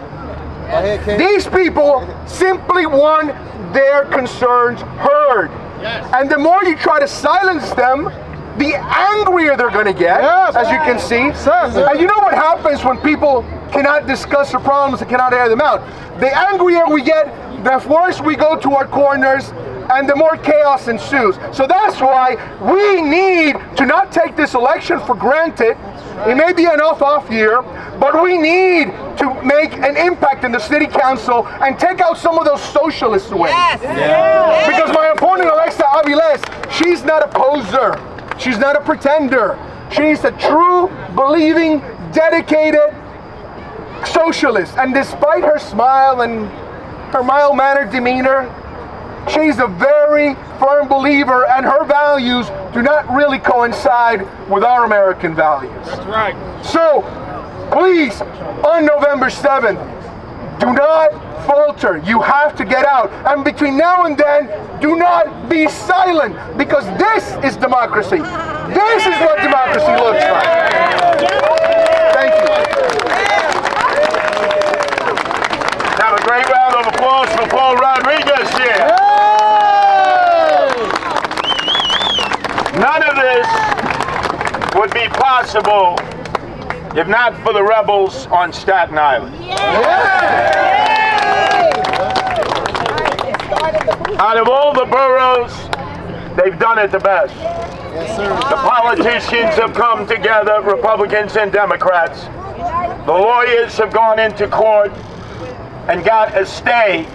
F: these people simply want their concerns heard. Yes. And the more you try to silence them, the angrier they're going to get, as you can see. And you know what happens when people cannot discuss their problems and cannot air them out? The angrier we get, the worse we go to our corners, and the more chaos ensues. So that's why we need to not take this election for granted. It may be an off year, but we need to make an impact in the city council and take out some of those socialists away. Yes. Yeah. Because my opponent, Alexa Aviles, she's not a poser. She's not a pretender. She's a true, believing, dedicated socialist. And despite her smile and her mild-mannered demeanor, she's a very firm believer, and her values do not really coincide with our American values. That's right. So, please, on November 7th, do not falter. You have to get out. And between now and then, do not be silent, because this is democracy. This is what democracy looks like. Thank you.
C: Have a great round of applause for Paul Rodriguez here. None of this would be possible if not for the rebels on Staten Island. Out of all the boroughs, they've done it the best. The politicians have come together, Republicans and Democrats. The lawyers have gone into court and got a stay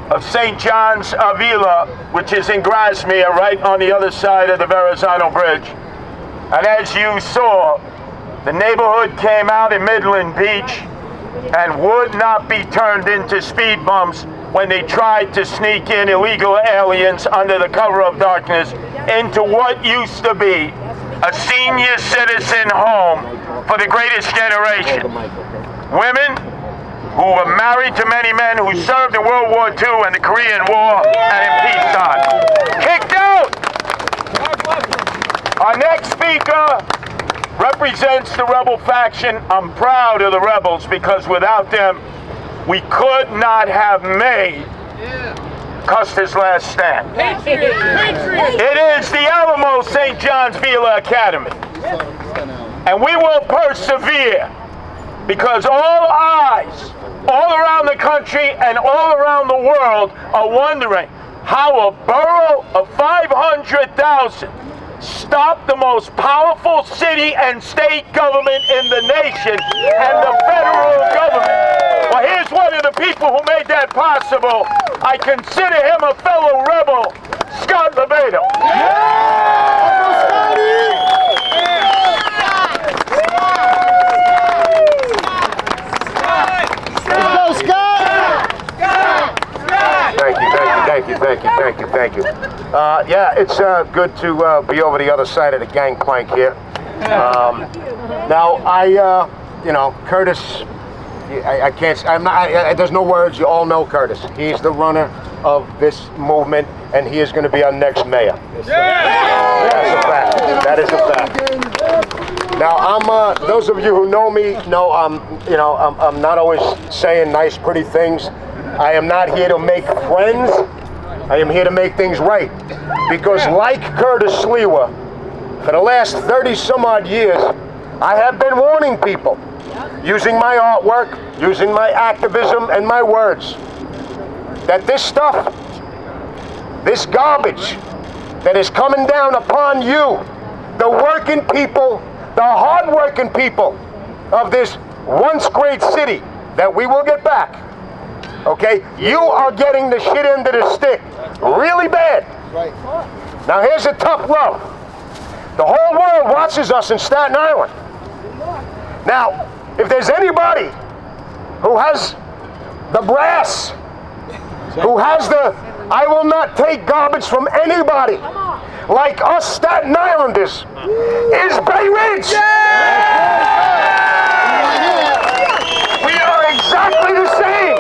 C: of St. John's Avila, which is in Grasmere, right on the other side of the Verrazano Bridge. And as you saw, The neighborhood came out in Midland Beach and would not be turned into speed bumps when they tried to sneak in illegal aliens under the cover of darkness into what used to be a senior citizen home for the greatest generation. Women who were married to many men who served in World War II and the Korean War and in peacetime. Kicked out! Our next speaker represents the rebel faction. I'm proud of the rebels because without them, we could not have made Custer's Last Stand. It is the Alamo St. John's Villa Academy. And we will persevere because all eyes all around the country and all around the world are wondering how a borough of 500,000 stopped the most powerful city and state government in the nation and the federal government. Well, here's one of the people who made that possible. I consider him a fellow rebel, Scott Lobaido. Thank you. Yeah, it's good to be over the other side of the gangplank here. Now, Curtis, I can't, there's no words, you all know Curtis. He's the runner of this movement, and he is going to be our next mayor. That is a fact. Now, those of you who know me know I'm not always saying nice, pretty things. I am not here to make friends. I am here to make things right. Because like Curtis Sliwa, for the last 30 some odd years, I have been warning people, using my artwork, using my activism and my words, that this stuff, this garbage that is coming down upon you, the working people, the hard-working people of this once great city that we will get back, okay? You are getting the shit end of the stick really bad. Right. Now here's a tough love. The whole world watches us in Staten Island. Now, if there's anybody who has the brass, who has the I will not take garbage from anybody, like us Staten Islanders, is Bay Ridge. We are exactly the same.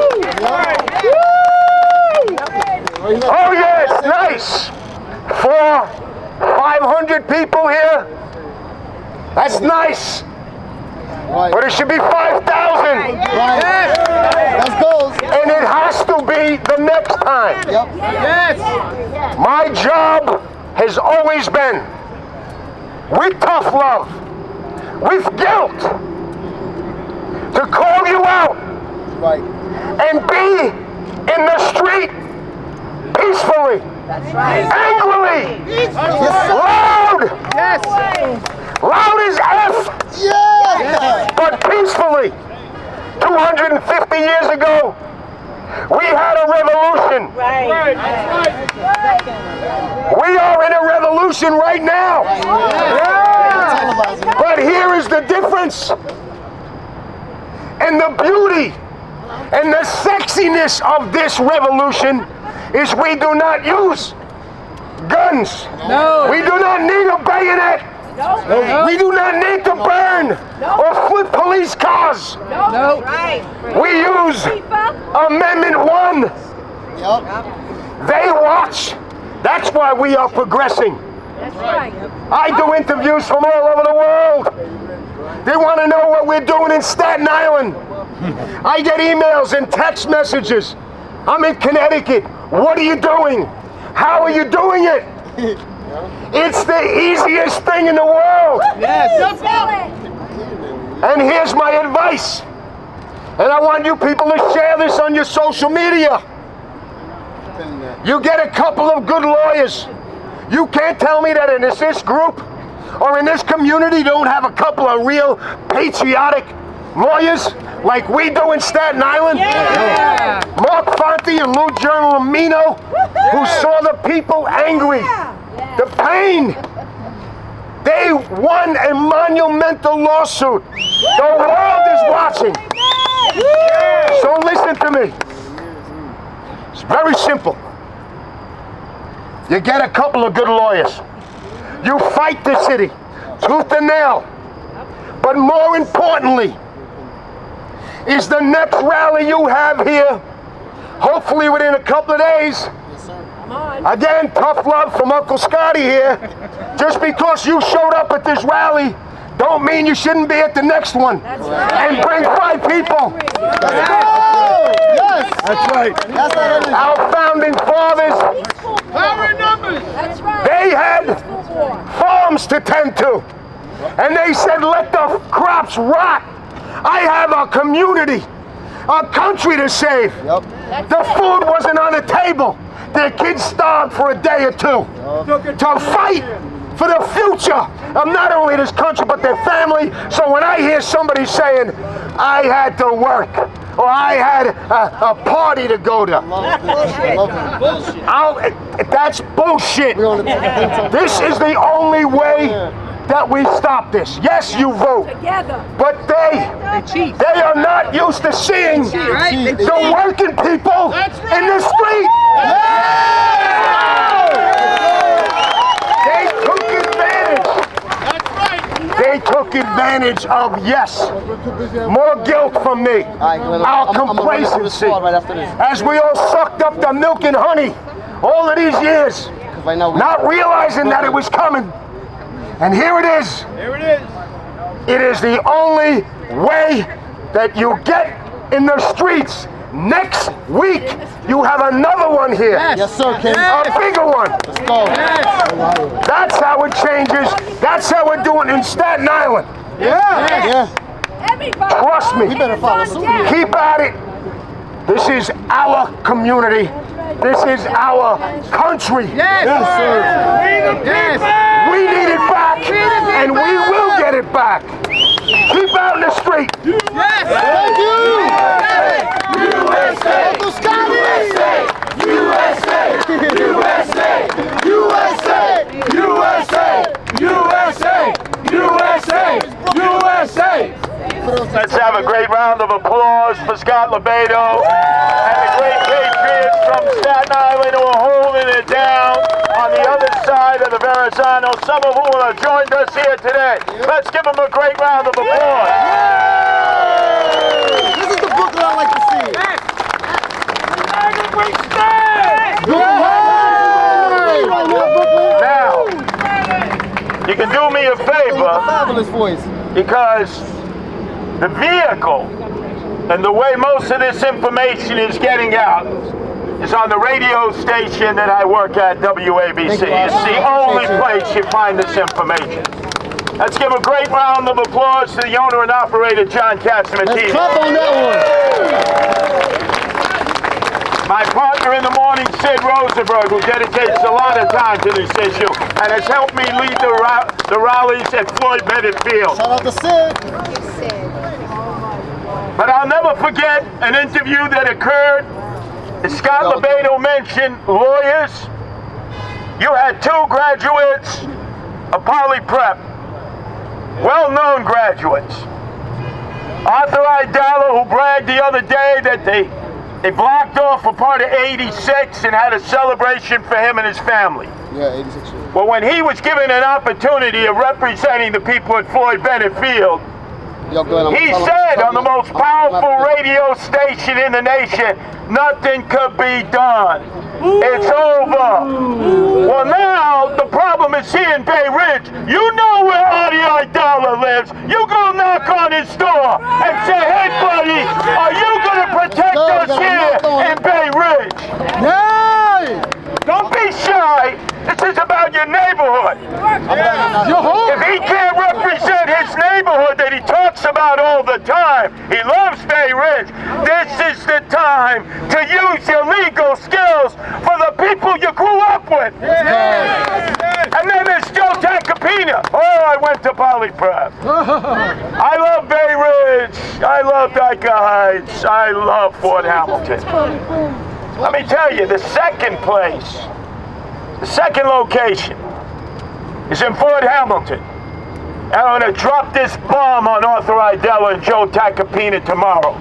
C: Oh yes, nice. 500 people here. That's nice. But it should be 5,000.
E: That's goals.
C: And it has to be the next time.
E: Yep.
C: Yes. My job has always been, with tough love, with guilt, to call you out.
E: Right.
C: And be in the street peacefully.
E: That's right.
C: Angrily.
E: Yes.
C: Loud.
E: Yes.
C: Loud as F.
E: Yeah.
C: But peacefully. 250 years ago, we had a revolution.
E: Right.
C: We are in a revolution right now. Yeah. But here is the difference. And the beauty and the sexiness of this revolution is we do not use guns. No. We do not need a bayonet. No. We do not need to burn or flip police cars.
E: No.
C: We use Amendment 1.
E: Yep.
C: They watch. That's why we are progressing.
E: That's right.
C: I do interviews from all over the world. They want to know what we're doing in Staten Island. I get emails and text messages. I'm in Connecticut. What are you doing? How are you doing it? It's the easiest thing in the world.
E: Yes.
C: And here's my advice. And I want you people to share this on your social media. You get a couple of good lawyers. You can't tell me that in this group or in this community don't have a couple of real patriotic lawyers like we do in Staten Island.
E: Yeah.
C: Mark Fonte and Lou Germino, who saw the people angry, the pain. They
D: We won a monumental lawsuit. The world is watching. So listen to me. It's very simple. You get a couple of good lawyers. You fight the city, tooth and nail. But more importantly, is the next rally you have here, hopefully within a couple of days. Again, tough love from Uncle Scotty here. Just because you showed up at this rally, don't mean you shouldn't be at the next one. And bring 5 people.
F: Yes, that's right.
D: Our founding fathers,
E: Power in numbers. That's right.
D: they had farms to tend to. And they said, let the crops rot. I have a community, a country to save. The food wasn't on the table. Their kids starved for a day or two. To fight for the future of not only this country, but their family. So when I hear somebody saying, I had to work, or I had a party to go to, that's bullshit. This is the only way that we stop this. Yes, you vote, but they are not used to seeing the working people in the street. They took advantage. They took advantage of, yes, more guilt from me, our complacency, as we all sucked up the milk and honey all of these years, not realizing that it was coming. And here it is.
F: Here it is.
D: It is the only way that you get in the streets. Next week, you have another one here.
F: Yes, sir, King.
D: A bigger one.
F: Let's go.
D: That's how it changes. That's how we're doing in Staten Island.
F: Yeah.
D: Trust me.
F: You better follow suit.
D: Keep at it. This is our community. This is our country.
F: Yes, sir.
D: We need it back, and we will get it back. Keep out in the street.
F: Thank you.
E: USA!
F: Uncle Scotty!
E: USA! USA! USA! USA! USA! USA! USA!
C: Let's have a great round of applause for Scott Lobaido and the great patriots from Staten Island who are holding it down on the other side of the Verrazano, some of whom have joined us here today. Let's give them a great round of applause.
F: This is the booklet I like to see.
C: Now, you can do me a favor,
F: Fabulous voice.
C: because the vehicle and the way most of this information is getting out is on the radio station that I work at, WABC. It's the only place you find this information. Let's give a great round of applause to the owner and operator, John Catsimatidis.
F: Clap on that one.
C: My partner in the morning, Sid Rosenberg, who dedicates a lot of time to this issue and has helped me lead the rallies at Floyd Bennett Field.
F: Shout out to Sid.
C: But I'll never forget an interview that occurred. As Scott Lobaido mentioned, lawyers. You had 2 graduates of Poly Prep, well-known graduates. Arthur Idala, who bragged the other day that they blocked off a part of 86 and had a celebration for him and his family.
F: Yeah, 86 years.
C: Well, when he was given an opportunity of representing the people at Floyd Bennett Field, he said on the most powerful radio station in the nation, nothing could be done. It's over. Well, now the problem is here in Bay Ridge. You know where Ari Idala lives. You go knock on his door and say, hey, buddy, are you going to protect us here in Bay Ridge?
F: Yay!
C: Don't be shy. This is about your neighborhood. If he can't represent his neighborhood that he talks about all the time, he loves Bay Ridge, this is the time to use your legal skills for the people you grew up with. And then there's Joe Tacopina. Oh, I went to Poly Perp. I love Bay Ridge. I love Dyker Heights. I love Fort Hamilton. Let me tell you, the second place, the second location is in Fort Hamilton. And I'm going to drop this bomb on Arthur Idella and Joe Tacopina tomorrow.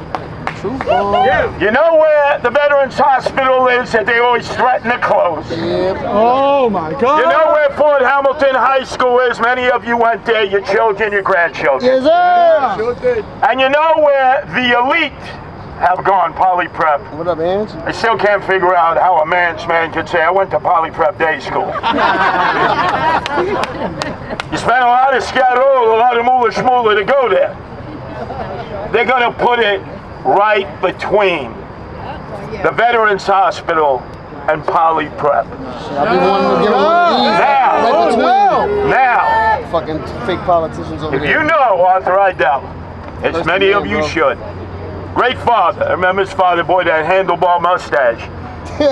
C: You know where the Veterans Hospital is that they always threaten to close?
E: Oh my God!
C: You know where Fort Hamilton High School is? Many of you went there, your children, your grandchildren.
E: Yes, sir.
C: And you know where the elite have gone, Poly Prep.
E: What up, man?
C: I still can't figure out how a man's man could say, I went to Poly Prep Day School. You spent a lot of scarol, a lot of moolah shmoolah to go there. They're going to put it right between the Veterans Hospital and Poly Prep.
E: I've been wanting to get one of these. Right between
C: Now,
E: fucking fake politicians over
C: if
E: here.
C: you know Arthur Idella, as many of you should, great father. I remember his father, boy, that handlebar mustache.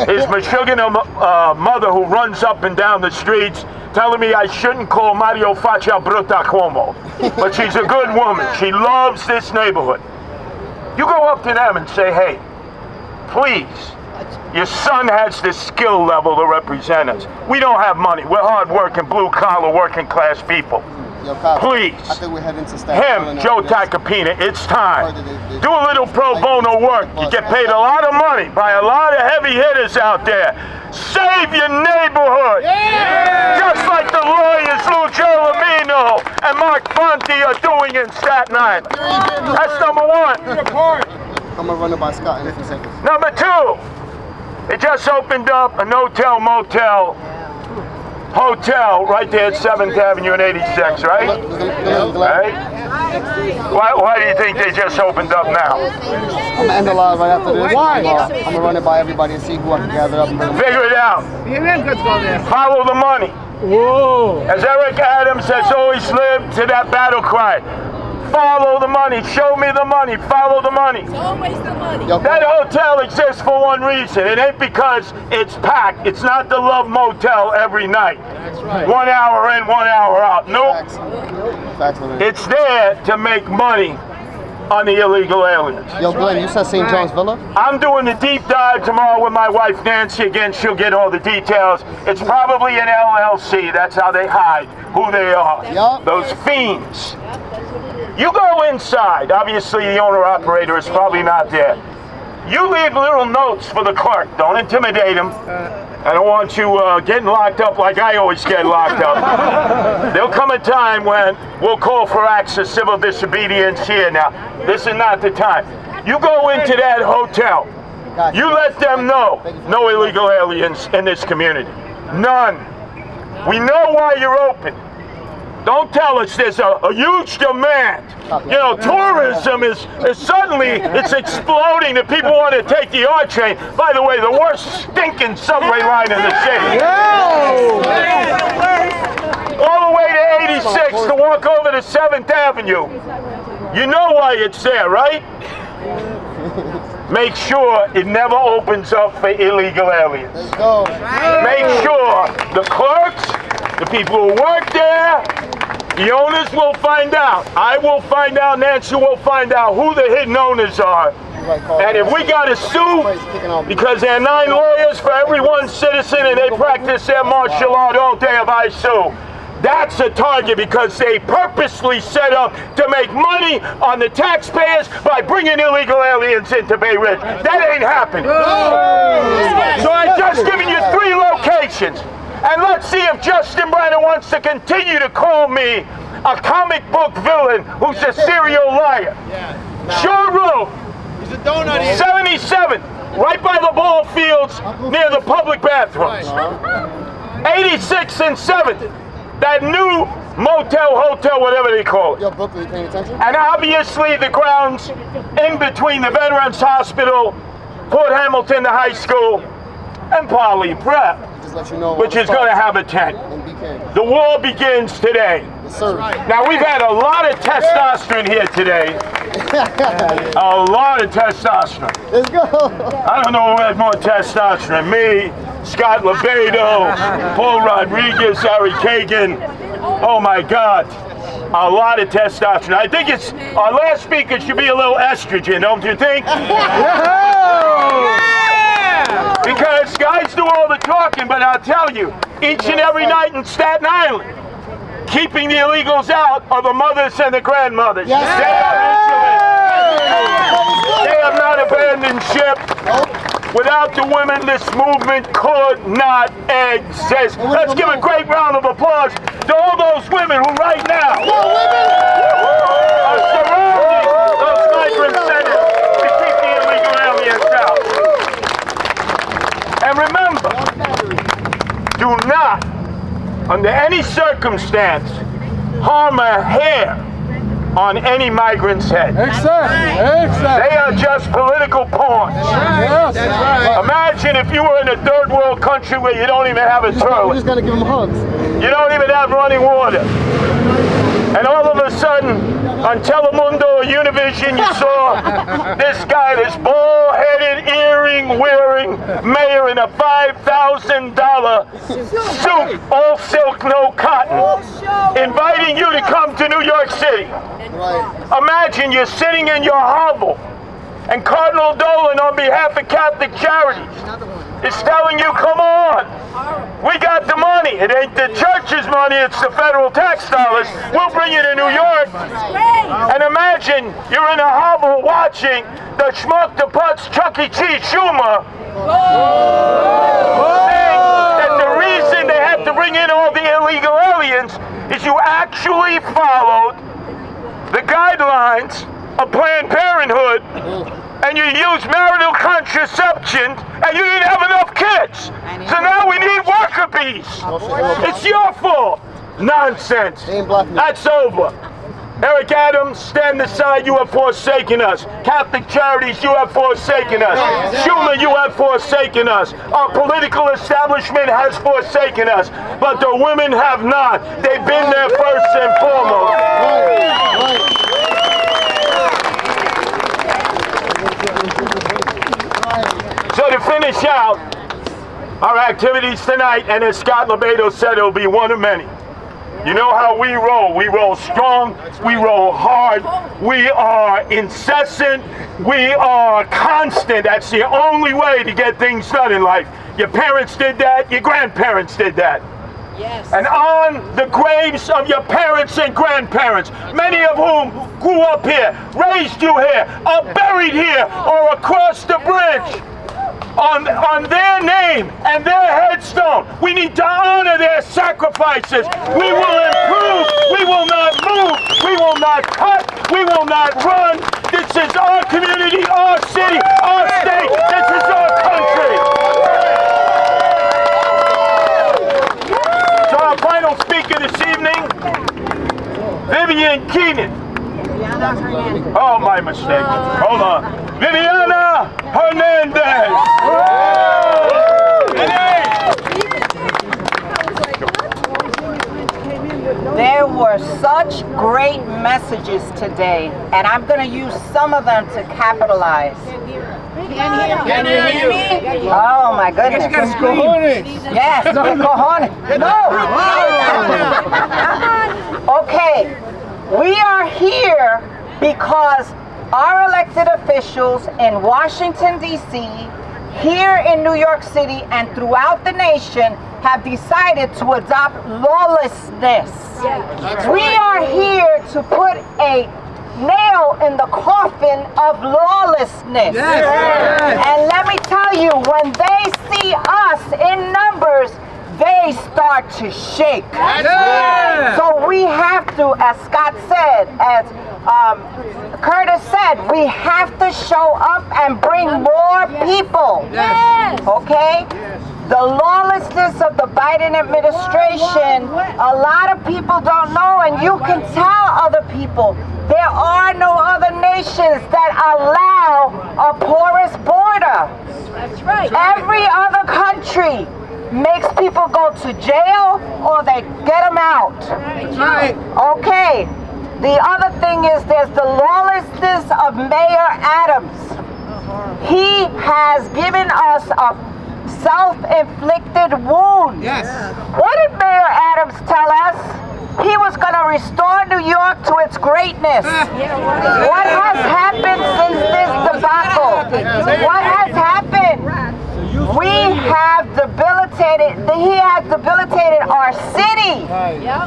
C: His Michigan mother who runs up and down the streets telling me I shouldn't call Mario Faccia Brutta Cuomo. But she's a good woman. She loves this neighborhood. You go up to them and say, hey, please, your son has the skill level to represent us. We don't have money. We're hard-working, blue-collar, working-class people.
E: Yo, Kyle,
C: Please,
E: I think we're heading to Staten
C: him,
E: Island
C: Joe
E: after this.
C: Tacopina, it's time. Do a little pro bono work. You get paid a lot of money by a lot of heavy hitters out there. Save your neighborhood. Just like the lawyers Lou Gelomino and Mark Fonte are doing in Staten Island. That's number one.
E: I'm gonna run it by Scott in a few seconds.
C: Number two, it just opened up a no-tell motel hotel right there at 7th Avenue and 86, right? Right? Why do you think they just opened up now?
E: I'm gonna end the live right after this. Why? I'm gonna run it by everybody and see who I can gather up and bring them.
C: Figure it out. Follow the money. As Eric Adams has always lived to that battle cry. Follow the money. Show me the money. Follow the money.
G: Always the money.
C: That hotel exists for one reason. It ain't because it's packed. It's not the Love Motel every night. That's right. 1 hour in, 1 hour out. Nope.
E: Facts,
C: It's there to make money on the illegal aliens.
E: Yo, Glenn, you said St. John's Villa?
C: I'm doing a deep dive tomorrow with my wife Nancy. Again, she'll get all the details. It's probably an LLC. That's how they hide who they are.
E: Yup.
C: Those fiends. You go inside. Obviously, the owner-operator is probably not there. You leave little notes for the clerk. Don't intimidate him. I don't want you getting locked up like I always get locked up. There'll come a time when we'll call for acts of civil disobedience here. Now, this is not the time. You go into that hotel. You let them know no illegal aliens in this community. None. We know why you're open. Don't tell us there's a huge demand. You know, tourism is suddenly, it's exploding and people want to take the R train. By the way, the worst stinking subway line in the city. All the way to 86 to walk over to 7th Avenue. You know why it's there, right? Make sure it never opens up for illegal aliens.
E: Let's go.
C: Make sure the clerks, the people who work there, the owners will find out. I will find out, Nancy will find out who the hidden owners are. And if we got to sue, because there are 9 lawyers for every 1 citizen and they practice their martial art all day if I sue, that's a target because they purposely set up to make money on the taxpayers by bringing illegal aliens into Bay Ridge. That ain't happening. So I've just given you 3 locations. And let's see if Justin Brannon wants to continue to call me a comic book villain who's a serial liar. Shore Road, 77, right by the ball fields near the public bathrooms. 86 and 7th. That new motel, hotel, whatever they call it.
E: Yo, Brooklyn, you paying attention?
C: And obviously the grounds in between the Veterans Hospital, Fort Hamilton, the high school, and Poly Prep,
E: Just let you know.
C: which is going to have a tent.
E: MBK.
C: The war begins today.
E: Yes, sir.
C: Now we've had a lot of testosterone here today. A lot of testosterone.
E: Let's go.
C: I don't know who had more testosterone. Me, Scott Lobaido, Paul Rodriguez, Ari Cagan. Oh my God. A lot of testosterone. I think it's our last speaker should be a little estrogen, don't you think? Because guys do all the talking, but I'll tell you, each and every night in Staten Island, keeping the illegals out are the mothers and the grandmothers.
E: Yes.
C: They are vigilant. They have not abandoned ship. Without the women, this movement could not exist. Let's give a great round of applause to all those women who right now are surrounding those migrant centers to keep the illegal aliens out. And remember, do not, under any circumstance, harm a hair on any migrant's head. They are just political pawns. Imagine if you were in a third world country where you don't even have a
E: We're
C: toilet.
E: just gonna give them hugs.
C: You don't even have running water. And all of a sudden, on Telemundo or Univision, you saw this guy, this bald-headed, earring-wearing mayor in a $5,000 suit, all silk, no cotton, inviting you to come to New York City. Imagine you're sitting in your hovel, and Cardinal Dolan, on behalf of Catholic Charities, is telling you, come on, we got the money. It ain't the church's money, it's the federal tax dollars. We'll bring you to New York. And imagine you're in a hovel watching the schmuck the putz Chuck E. Cheese Schumer saying that the reason they have to bring in all the illegal aliens is you actually followed the guidelines of Planned Parenthood and you used marital contraception and you didn't have enough kids. So now we need worker bees. It's your fault. Nonsense. That's over. Eric Adams, stand aside, you have forsaken us. Catholic Charities, you have forsaken us. Schumer, you have forsaken us. Our political establishment has forsaken us. But the women have not. They've been there first and foremost. So to finish out our activities tonight, and as Scott Lobaido said, it'll be one of many. You know how we roll. We roll strong. We roll hard. We are incessant. We are constant. That's the only way to get things done in life. Your parents did that. Your grandparents did that. Yes. And on the graves of your parents and grandparents, many of whom grew up here, raised you here, are buried here or across the bridge, on their name and their headstone, we need to honor their sacrifices. We will improve. We will not move. We will not cut. We will not run. This is our community, our city, our state. This is our country. So our final speaker this evening, Viviana Hernandez. Oh, my mistake. Hold on. Viviana Hernandez.
G: There were such great messages today, and I'm going to use some of them to capitalize.
B: Can hear you.
G: Oh my goodness. Yes, cojones. No. Okay, we are here because our elected officials in Washington, D.C., here in New York City, and throughout the nation have decided to adopt lawlessness. We are here to put a nail in the coffin of lawlessness. And let me tell you, when they see us in numbers, they start to shake. So we have to, as Scott said, as Curtis said, we have to show up and bring more people. Okay? The lawlessness of the Biden administration, a lot of people don't know, and you can tell other people, there are no other nations that allow a porous border. That's right. Every other country makes people go to jail or they get them out. That's right. Okay. The other thing is there's the lawlessness of Mayor Adams. He has given us a self-inflicted wound. Yes. What did Mayor Adams tell us? He was going to restore New York to its greatness. What has happened since this debacle? What has happened? We have debilitated, he has debilitated our city,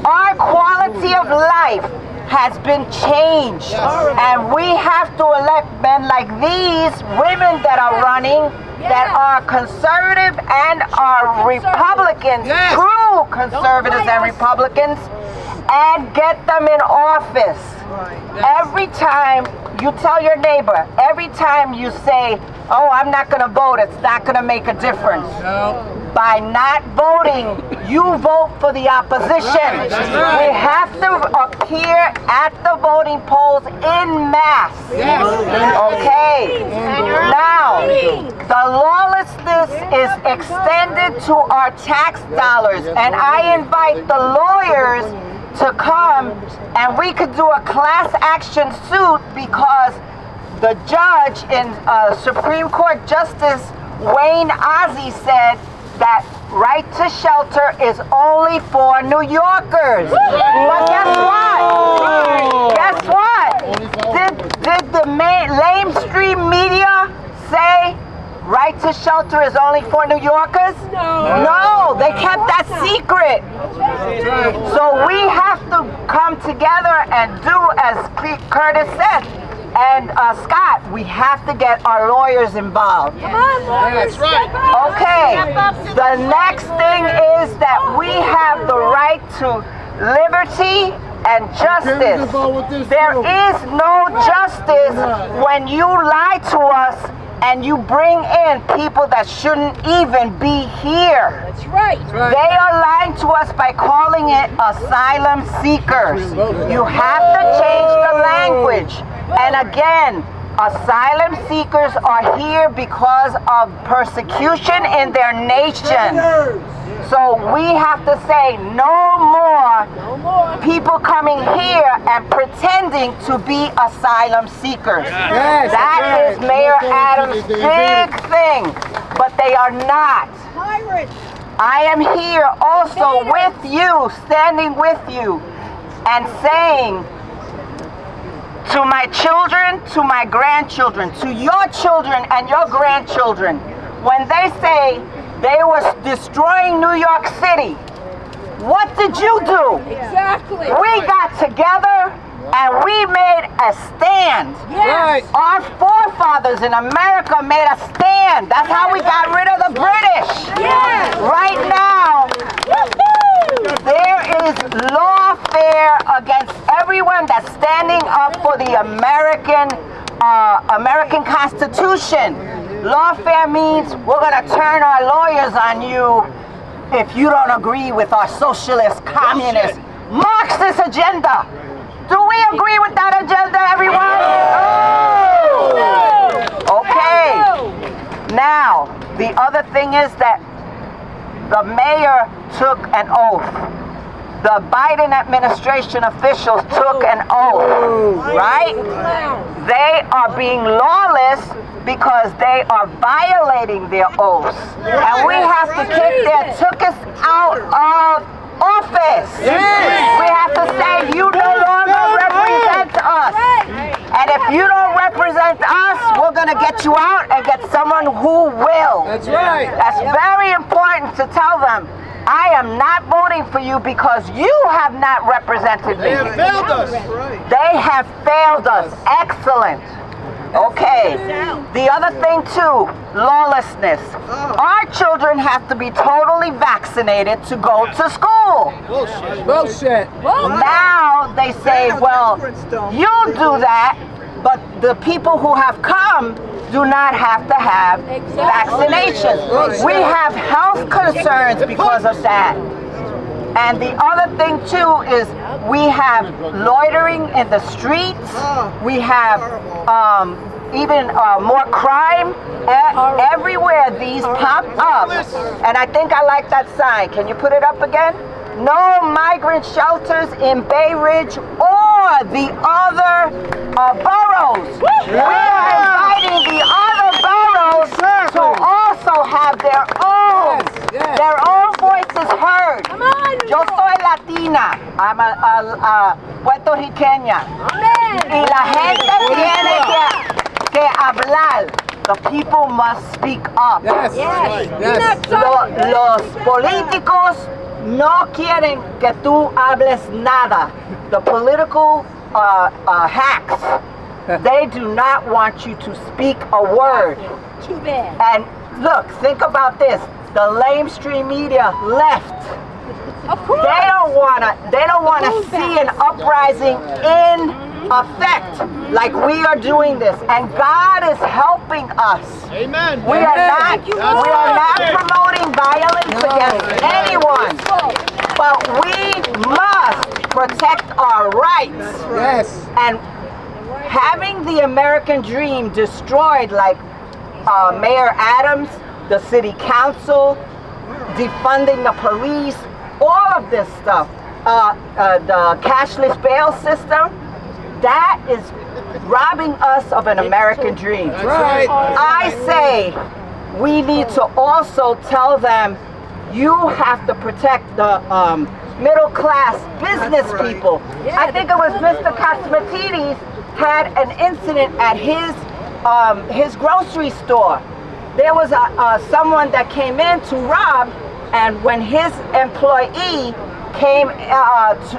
G: our quality quality of life has been changed. And we have to elect men like these, women that are running, that are conservative and are Republicans, true conservatives and Republicans, and get them in office. Every time you tell your neighbor, every time you say, oh, I'm not going to vote, it's not going to make a difference. By not voting, you vote for the opposition. We have to appear at the voting polls in mass. Okay. Now, the lawlessness is extended to our tax dollars, and I invite the lawyers to come and we could do a class action suit because the judge in Supreme Court Justice Wayne Ozzie said that right to shelter is only for New Yorkers. But guess what? Guess what? Did the lamestream media say right to shelter is only for New Yorkers? No, they kept that secret. So we have to come together and do as Curtis said. And Scott, we have to get our lawyers involved.
H: Come on, lawyers.
G: That's right. Okay. The next thing is that we have the right to liberty and justice. There is no justice when you lie to us and you bring in people that shouldn't even be here.
H: That's right.
G: They are lying to us by calling it asylum seekers. You have to change the language. And again, asylum seekers are here because of persecution in their nation. So we have to say no more people coming here and pretending to be asylum seekers. That is Mayor Adams' big thing, but they are not. I am here also with you, standing with you, and saying to my children, to my grandchildren, to your children and your grandchildren, when they say they were destroying New York City, what did you do?
H: Exactly.
G: We got together and we made a stand.
H: Yes.
G: Our forefathers in America made a stand. That's how we got rid of the British.
H: Yes.
G: Right now, there is lawfare against everyone that's standing up for the American Constitution. Lawfare means we're going to turn our lawyers on you if you don't agree with our socialist, communist, Marxist agenda. Do we agree with that agenda, everyone? No. Okay. Now, the other thing is that the mayor took an oath. The Biden administration officials took an oath, right? They are being lawless because they are violating their oaths. And we have to kick their tuchus out of office. We have to say, you no longer represent us. And if you don't represent us, we're going to get you out and get someone who will.
B: That's right.
G: That's very important to tell them. I am not voting for you because you have not represented me.
F: They have failed us.
G: They have failed us. Excellent. Okay. The other thing too, lawlessness. Our children have to be totally vaccinated to go to school.
B: Bullshit.
G: Now they say, well, you'll do that, but the people who have come do not have to have vaccinations. We have health concerns because of that. And the other thing too is we have loitering in the streets. We have even more crime. Everywhere these pop up. And I think I like that sign. Can you put it up again? No migrant shelters in Bay Ridge or the other boroughs. We are inviting the other boroughs to also have their own voices heard. Yo soy Latina. I'm a Puerto Riqueña. Y la gente tiene que hablar. The people must speak up.
B: Yes.
H: Yes.
G: Los políticos no quieren que tú hables nada. The political hacks, they do not want you to speak a word.
H: Too bad.
G: And look, think about this. The lamestream media left.
H: Of course.
G: They don't wanna see an uprising in effect like we are doing this. And God is helping us.
F: Amen.
G: We are not promoting violence against anyone. But we must protect our rights.
E: Yes.
G: And having the American dream destroyed, like Mayor Adams, the city council, defunding the police, all of this stuff, the cashless bail system, that is robbing us of an American dream.
E: Right.
G: I say we need to also tell them you have to protect the middle class business people. I think it was Mr. Katsmatidis had an incident at his grocery store. There was someone that came in to rob, and when his employee came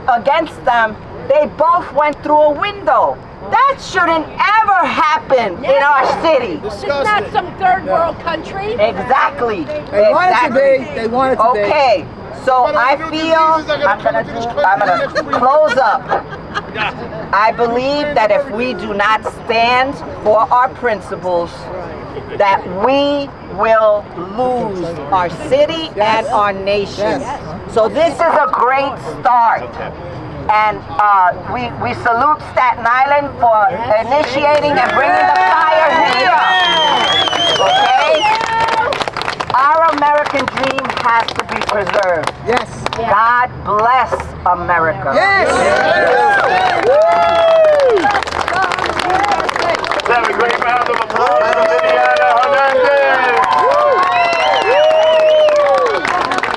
G: against them, they both went through a window. That shouldn't ever happen in our city.
H: This is not some third world country.
G: Exactly.
E: They want it to be. They want it to be.
G: Okay, so I feel I'm gonna close up. I believe that if we do not stand for our principles, that we will lose our city and our nation. So this is a great start. And we salute Staten Island for initiating and bringing the fire here. Okay? Our American dream has to be preserved.
E: Yes.
G: God bless America.
E: Yes.
C: Let's have a great round of applause for Viviana Hernandez.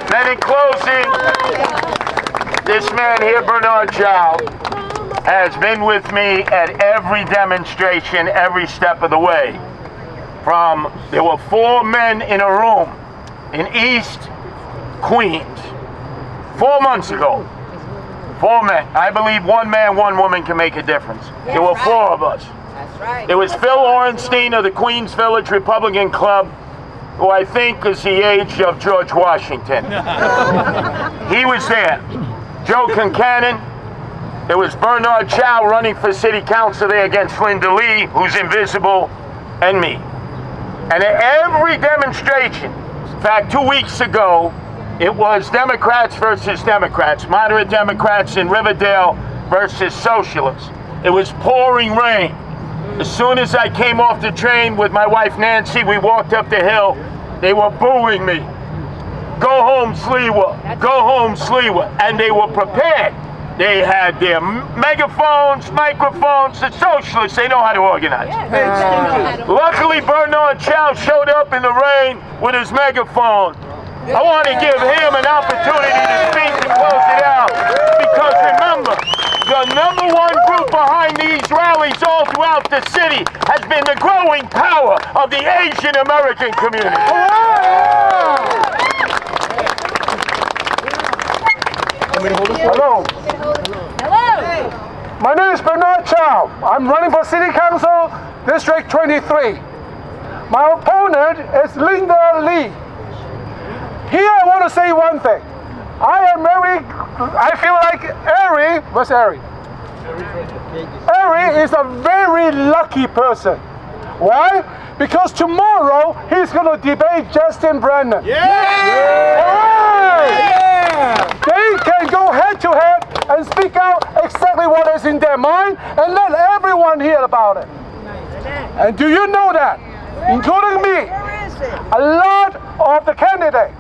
C: Then in closing, this man here, Bernard Chow, has been with me at every demonstration, every step of the way. There were 4 men in a room in East Queens 4 months ago. 4 men. I believe 1 man, 1 woman can make a difference. There were 4 of us.
G: That's right.
C: There was Phil Orenstein of the Queens Village Republican Club, who I think is the age of George Washington. He was there. Joe Concannon. There was Bernard Chow running for city council there against Linda Lee, who's invisible, and me. And at every demonstration, in fact, 2 weeks ago, it was Democrats versus Democrats, moderate Democrats in Riverdale versus socialists. It was pouring rain. As soon as I came off the train with my wife Nancy, we walked up the hill. They were booing me. Go home, Sliwa. Go home, Sliwa. And they were prepared. They had their megaphones, microphones. The socialists, they know how to organize. Luckily, Bernard Chow showed up in the rain with his megaphone. I want to give him an opportunity to speak to close it out. Because remember, the #1 group behind these rallies all throughout the city has been the growing power of the Asian American community.
D: Hello.
H: Hello.
D: My name is Bernard Chow. I'm running for City Council, District 23. My opponent is Linda Lee. Here I want to say one thing. I feel like Ari, what's Ari? Ari is a very lucky person. Why? Because tomorrow he's going to debate Justin Brannon. They can go head to head and speak out exactly what is in their mind and let everyone hear about it. And do you know that, including me, a lot of the candidates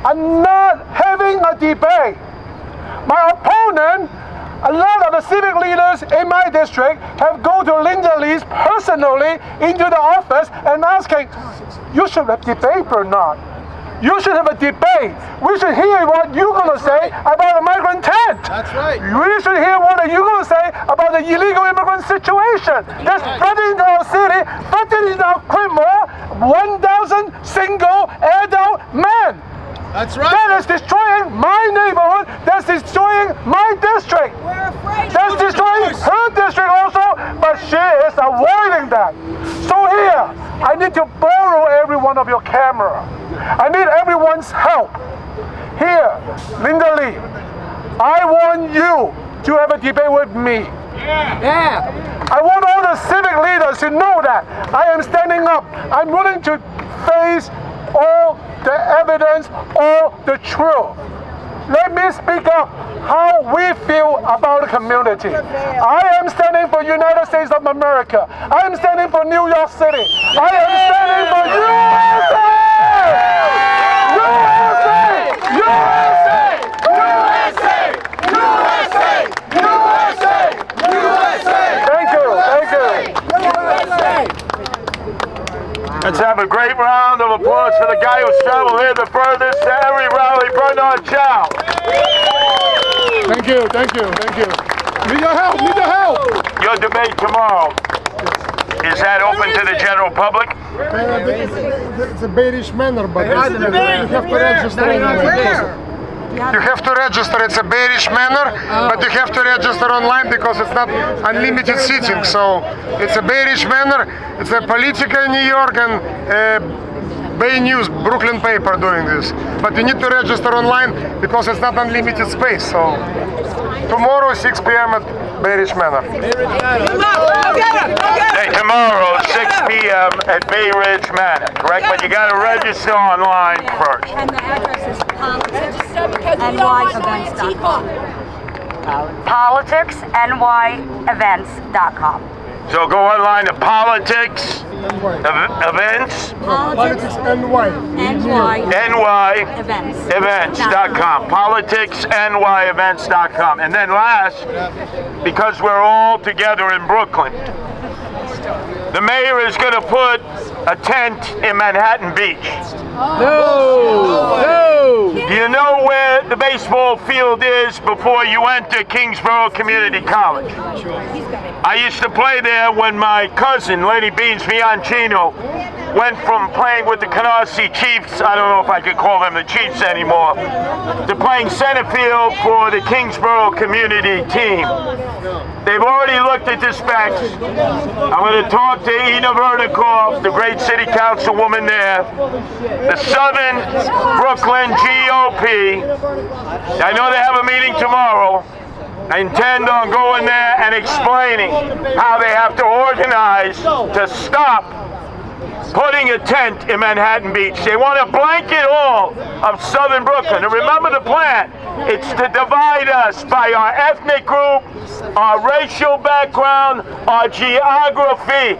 D: are not having a debate. My opponent, a lot of the civic leaders in my district have gone to Linda Lee's personally into the office and asking, you should have debate or not. You should have a debate. We should hear what you're going to say about the migrant tent.
F: That's right.
D: We should hear what you're going to say about the illegal immigrant situation. That's threatening our city, threatening our criminal, 1,000 single adult men.
F: That's right.
D: That is destroying my neighborhood. That's destroying my district.
H: We're afraid.
D: That's destroying her district also, but she is avoiding that. So here, I need to borrow every one of your camera. I need everyone's help. Here, Linda Lee, I want you to have a debate with me. I want all the civic leaders to know that I am standing up. I'm willing to face all the evidence, all the truth. Let me speak up how we feel about the community. I am standing for United States of America. I am standing for New York City. I am standing for USA! USA! USA! USA! USA! USA! USA! Thank you, thank you.
C: Let's have a great round of applause for the guy who's traveled here the furthest to every rally, Brennan Chow.
D: Thank you, thank you, thank you. Need your help, need your help.
C: Your debate tomorrow, is that open to the general public?
D: It's a bearish manner, but you have to register. You have to register. It's a bearish manner, but you have to register online because it's not unlimited seating. So it's a bearish manner. It's a Politica in New York and Bay News, Brooklyn paper doing this. But you need to register online because it's not unlimited space. So tomorrow 6 p.m. at Bearish Manor.
C: Hey, tomorrow 6 p.m. at Bay Ridge Manor, correct? But you got to register online first.
H: And the address is politicsnyevents.com.
I: politicsnyevents.com.
C: So go online to politics events.
D: Politics NY.
C: Events.com. Politicsnyevents.com. And then last, because we're all together in Brooklyn, the mayor is going to put a tent in Manhattan Beach. Do you know where the baseball field is before you enter Kingsborough Community College? I used to play there when my cousin, Lady Beans Bianchino, went from playing with the Canarsie Chiefs, I don't know if I could call them the Chiefs anymore, to playing center field for the Kingsborough Community team. They've already looked at the specs. I'm going to talk to Ina Vernikov, the great city councilwoman there, the Southern Brooklyn GOP. I know they have a meeting tomorrow. I intend on going there and explaining how they have to organize to stop putting a tent in Manhattan Beach. They want to blanket all of Southern Brooklyn. And remember the plan. It's to divide us by our ethnic group, our racial background, our geography.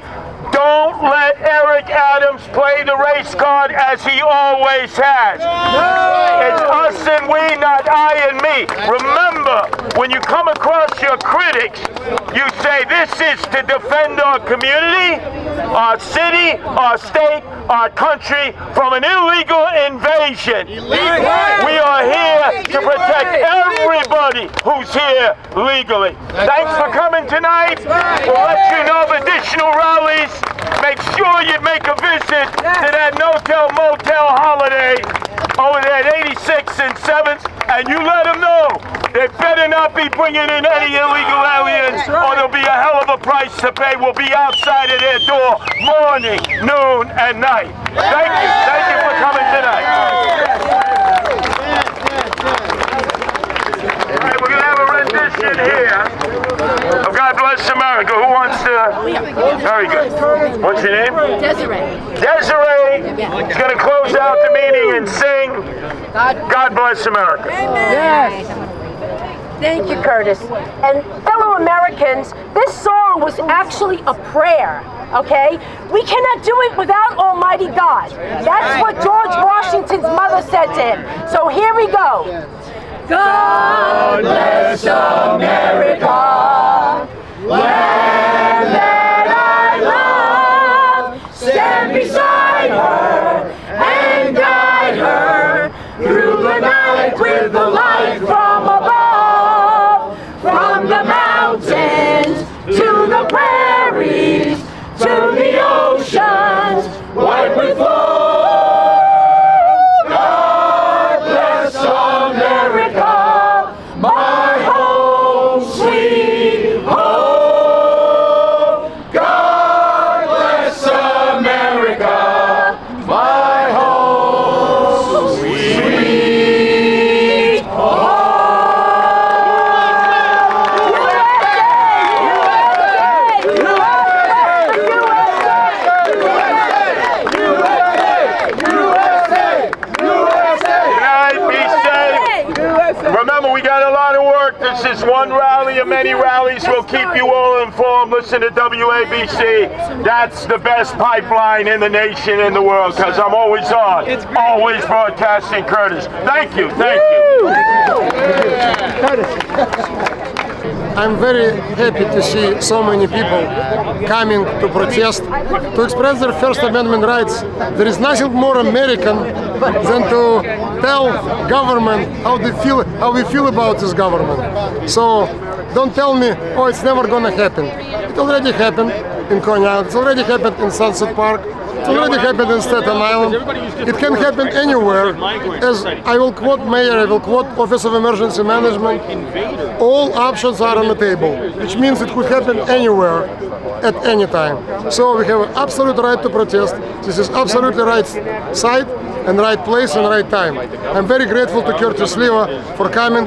C: Don't let Eric Adams play the race card as he always has. It's us and we, not I and me. Remember, when you come across your critics, you say this is to defend our community, our city, our state, our country from an illegal invasion. We are here to protect everybody who's here legally. Thanks for coming tonight. We'll let you know of additional rallies. Make sure you make a visit to that Motel holiday over there at 86th and 7th, and you let them know they better not be bringing in any illegal aliens, or there'll be a hell of a price to pay. We'll be outside of their door morning, noon, and night. Thank you for coming tonight. All right, we're gonna have a rendition here of God Bless America. Who wants to? Very good. What's your name?
H: Desiree.
C: Desiree is going to close out the meeting and sing God Bless America.
H: Yes. Thank you, Curtis. And fellow Americans, this song was actually a prayer, okay? We cannot do it without Almighty God. That's what George Washington's mother said to him. So here we go. God bless America, land that I love. Stand beside her and guide her through the night with the light from above. From the mountains to the prairies to the oceans, white with flow. God
C: This is one rally of many rallies. We'll keep you all informed. Listen to WABC. That's the best pipeline in the nation, in the world, because I'm always on. Always broadcasting, Curtis. Thank you. Thank you.
D: I'm very happy to see so many people coming to protest, to express their First Amendment rights. There is nothing more American than to tell government how we feel about this government. So don't tell me, oh, it's never gonna happen. It already happened in Coney Island. It's already happened in Sunset Park. It's already happened in Staten Island. It can happen anywhere. As I will quote Mayor, I will quote Office of Emergency Management. All options are on the table, which means it could happen anywhere at any time. So we have an absolute right to protest. This is absolutely right site and right place and right time. I'm very grateful to Curtis Sliwa for coming,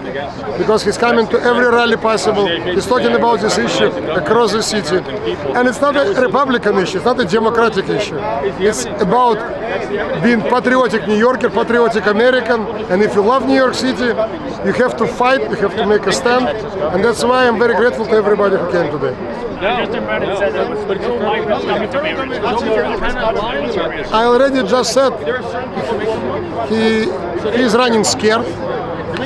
D: because he's coming to every rally possible. He's talking about this issue across the city. And it's not a Republican issue, it's not a Democratic issue. It's about being patriotic New Yorker, patriotic American, and if you love New York City, you have to fight, you have to make a stand, and that's why I'm very grateful to everybody who came today.
A: Justin Brannon said there was no migrants coming to Bay Ridge. What's your opinion?
D: I already just said he's running scared.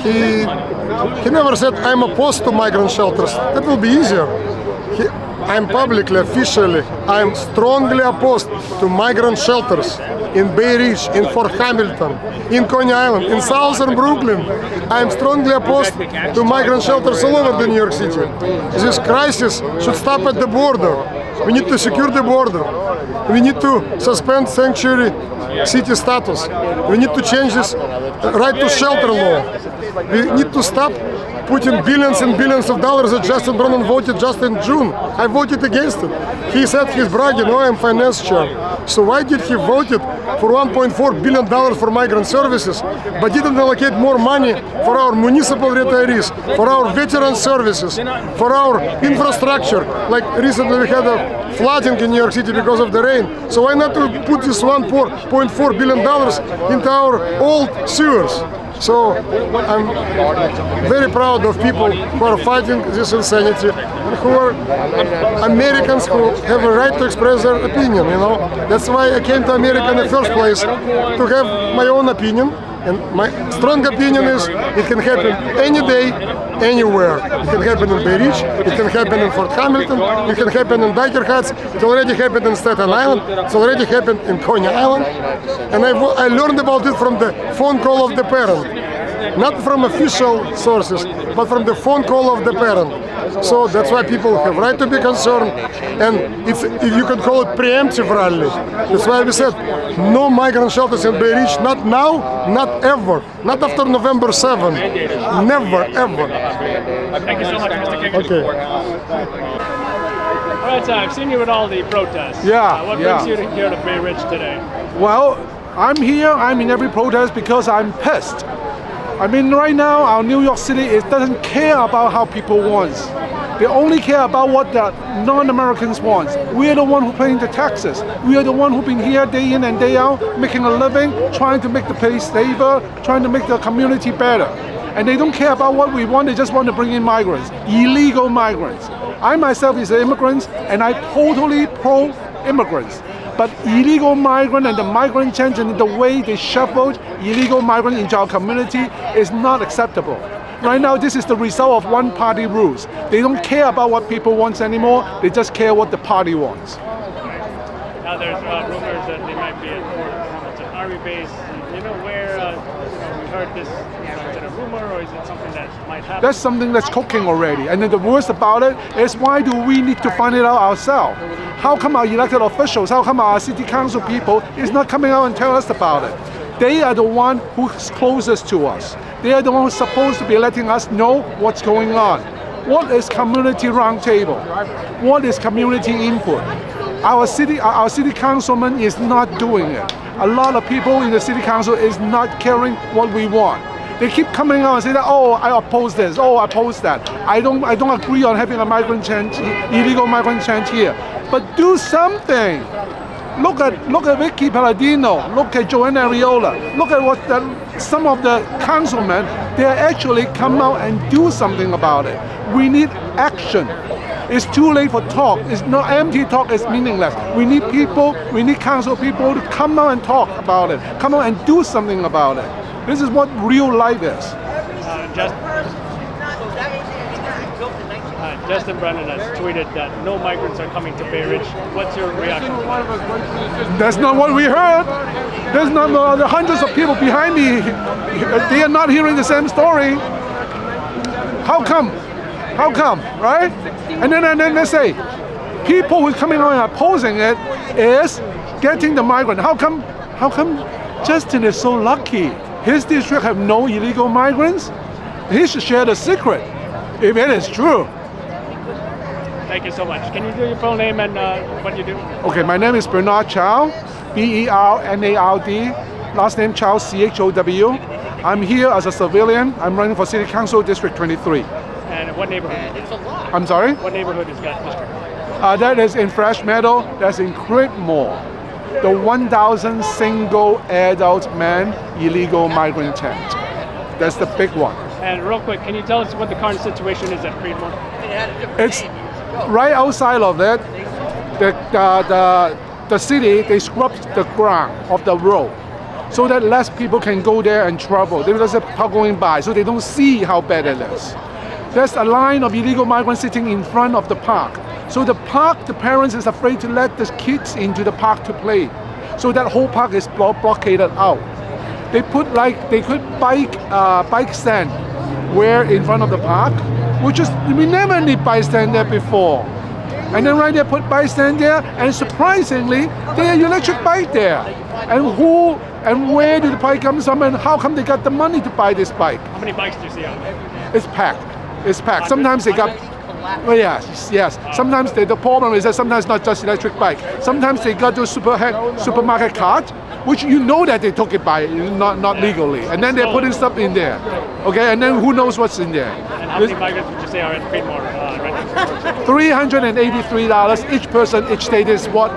D: He never said I'm opposed to migrant shelters. That will be easier. I'm publicly, officially, I'm strongly opposed to migrant shelters in Bay Ridge, in Fort Hamilton, in Coney Island, in southern Brooklyn. I'm strongly opposed to migrant shelters all over the New York City. This crisis should stop at the border. We need to secure the border. We need to suspend sanctuary city status. We need to change this right to shelter law. We need to stop putting billions and billions of dollars that Justin Brannon voted just in June. I voted against it. He said he's bragging, oh, I'm finance chair. So why did he vote it for $1.4 billion for migrant services, but didn't allocate more money for our municipal retirees, for our veteran services, for our infrastructure? Like recently we had a flooding in New York City because of the rain. So why not to put this $1.4 billion into our old sewers? So I'm very proud of people who are fighting this insanity, who are Americans who have a right to express their opinion, you know. That's why I came to America in the first place, to have my own opinion. And my strong opinion is it can happen any day, anywhere. It can happen in Bay Ridge, it can happen in Fort Hamilton, it can happen in Dyker Heights, it already happened in Staten Island, it's already happened in Coney Island. And I learned about it from the phone call of the parent. Not from official sources, but from the phone call of the parent. So that's why people have right to be concerned, and if you can call it preemptive rally. That's why we said no migrant shelters in Bay Ridge, not now, not ever, not after November 7, never, ever.
A: Thank you so much, Mr. Kagan.
D: Okay.
A: All right, so I've seen you at all the protests.
I: Yeah,
A: What brings you here to Bay Ridge today?
I: Well, I'm here, I'm in every protest because I'm pissed. I mean, right now, our New York City, it doesn't care about how people want. They only care about what the non-Americans want. We are the one who paying the taxes. We are the one who've been here day in and day out, making a living, trying to make the place safer, trying to make the community better. And they don't care about what we want, they just want to bring in migrants, illegal migrants. I myself is an immigrant, and I totally pro-immigrants. But illegal migrant and the migrant change and the way they shuffled illegal migrant into our community is not acceptable. Right now, this is the result of one-party rules. They don't care about what people want anymore. They just care what the party wants.
A: Now there's rumors that they might be at Fort Hamilton Army base. You know where we heard this? Is it a rumor or is it something that might happen?
I: That's something that's cooking already. And then the worst about it is, why do we need to find it out ourselves? How come our elected officials, how come our city council people is not coming out and tell us about it? They are the one who's closest to us. They are the one who's supposed to be letting us know what's going on. What is community roundtable? What is community input? Our city councilman is not doing it. A lot of people in the city council is not caring what we want. They keep coming out and saying that, oh, I oppose this, oh, I oppose that. I don't agree on having a migrant change, illegal migrant change here. But do something. Look at Vicky Palladino. Look at Joanna Ariola. Look at what the some of the councilmen, they actually come out and do something about it. We need action. It's too late for talk. It's not empty talk. It's meaningless. We need people. We need council people to come out and talk about it. Come out and do something about it. This is what real life is.
A: Justin Brannon has tweeted that no migrants are coming to Bay Ridge. What's your reaction?
I: That's not what we heard. There's not the hundreds of people behind me. They are not hearing the same story. How come? How come? Right? And then they say people who are coming on and opposing it is getting the migrant. How come Justin is so lucky? His district have no illegal migrants? He should share the secret if it is true.
A: Thank you so much. Can you do your full name and what you do?
I: Okay, my name is Bernard Chow, Bernard. Last name Chow, Chow. I'm here as a civilian. I'm running for City Council District 23.
A: And what neighborhood?
I: I'm sorry?
A: What neighborhood is that district?
I: That is in Fresh Meadow. That's in Creedmoor. The 1,000 single adult man illegal migrant tent. That's the big one.
A: And real quick, can you tell us what the current situation is at Creedmoor?
I: It's right outside of it. The city, they scrubbed the ground of the road so that less people can go there and travel. There is a car going by, so they don't see how bad it is. There's a line of illegal migrants sitting in front of the park. So the park, the parents is afraid to let the kids into the park to play. So that whole park is blockaded out. They put bike stand where in front of the park, which is, we never need bike stand there before. And then right there put bike stand there, and surprisingly, there are electric bike there. And who and where did the bike come from, and how come they got the money to buy this bike?
A: How many bikes do you see out there?
I: It's packed. It's packed. Sometimes they got, well, yes. Sometimes the problem is that sometimes not just electric bike. Sometimes they got those supermarket cart, which you know that they took it by not legally, and then they're putting stuff in there. Okay, and then who knows what's in there?
A: And how many migrants would you say are at Creedmoor right now?
I: $383 each person each day is what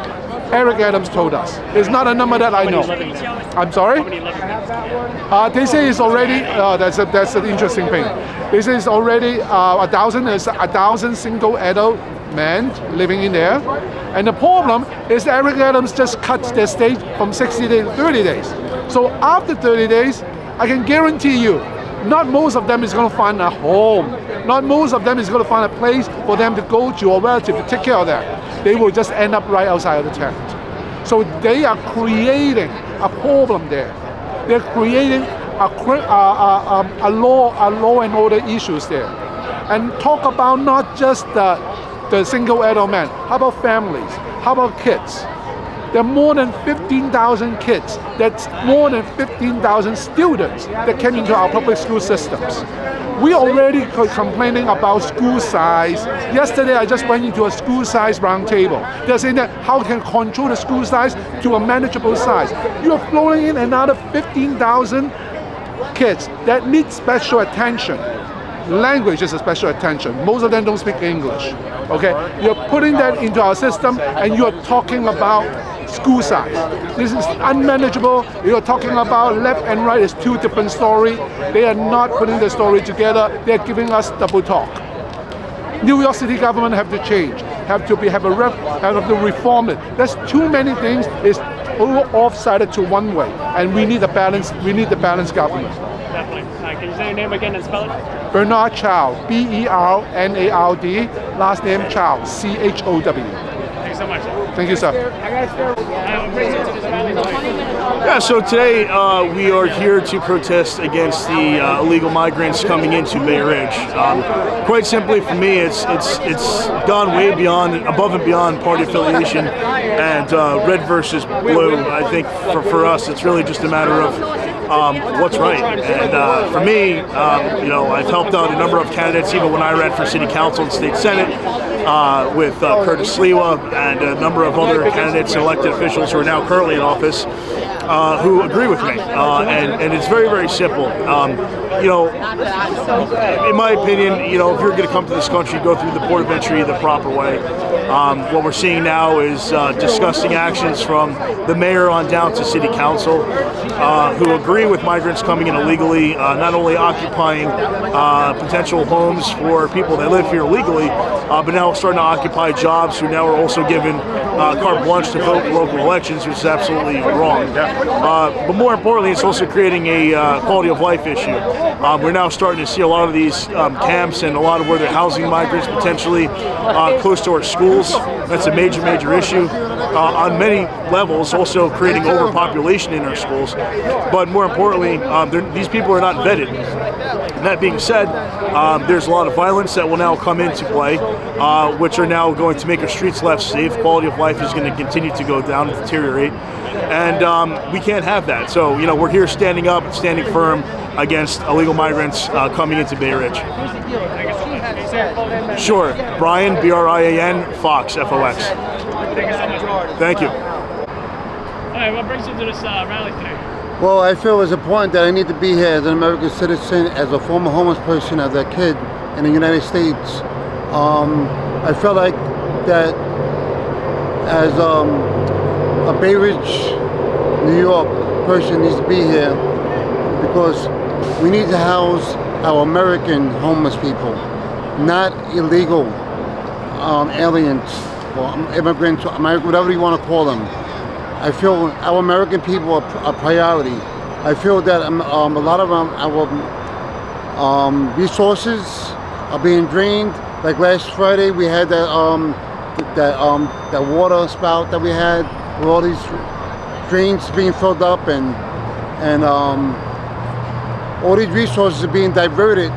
I: Ari Adams told us. It's not a number that I know. I'm sorry?
A: How many live in
I: they say it's already, that's an interesting thing. They say it's already 1,000 single adult men living in there. And the problem is that Ari Adams just cut their stay from 60 days to 30 days. So after 30 days, I can guarantee you, not most of them is going to find a home. Not most of them is going to find a place for them to go to or relative to take care of them. They will just end up right outside of the tent. So they are creating a problem there. They're creating a law and order issues there. And talk about not just the single adult men. How about families? How about kids? There are more than 15,000 kids. That's more than 15,000 students that came into our public school systems. We already complaining about school size. Yesterday, I just went into a school size roundtable. They're saying that how can control the school size to a manageable size. You're throwing in another 15,000 kids that need special attention. Language is a special attention. Most of them don't speak English. Okay, you're putting that into our system, and you're talking about school size. This is unmanageable. You're talking about left and right is two different stories. They are not putting the story together. They're giving us double talk. New York City government have to change. Have to reform it. There's too many things. It's all off-sided to one way, and we need a balance. We need the balanced government.
A: Definitely. Can you say your name again and spell it?
I: Bernard Chow, Bernard. Last name Chow, Chow.
A: Thank you so much.
I: Thank you, sir.
J: Yeah, so today we are here to protest against the illegal migrants coming into Bay Ridge. Quite simply, for me, it's gone way beyond, above and beyond party affiliation and red versus blue. I think for us, it's really just a matter of what's right. And for me, I've helped out a number of candidates, even when I ran for City Council and State Senate, with Curtis Sliwa and a number of other candidates and elected officials who are now currently in office. who agree with me, and it's very, very simple. You know, in my opinion, you know, if you're going to come to this country, go through the port of entry the proper way. What we're seeing now is disgusting actions from the mayor on down to city council, who agree with migrants coming in illegally, not only occupying potential homes for people that live here legally, but now starting to occupy jobs, who now are also given carte blanche to vote in local elections, which is absolutely wrong. But more importantly, it's also creating a quality of life issue. We're now starting to see a lot of these camps and a lot of where they're housing migrants potentially close to our schools. That's a major, major issue. On many levels, also creating overpopulation in our schools. But more importantly, these people are not vetted. And that being said, there's a lot of violence that will now come into play, which are now going to make our streets less safe. Quality of life is going to continue to go down and deteriorate. And we can't have that. So, you know, we're here standing up, standing firm against illegal migrants coming into Bay Ridge. Sure. Brian, B-R-I-A-N, Fox, F-O-X. Thank you.
A: All right, what brings you to this rally today?
E: Well, I feel it's important that I need to be here as an American citizen, as a former homeless person, as a kid in the United States. I feel like that as a Bay Ridge, New York person needs to be here because we need to house our American homeless people, not illegal aliens or immigrants, whatever you want to call them. I feel our American people are a priority. I feel that a lot of our resources are being drained. Like last Friday, we had that water spout that we had, with all these drains being filled up, and all these resources are being diverted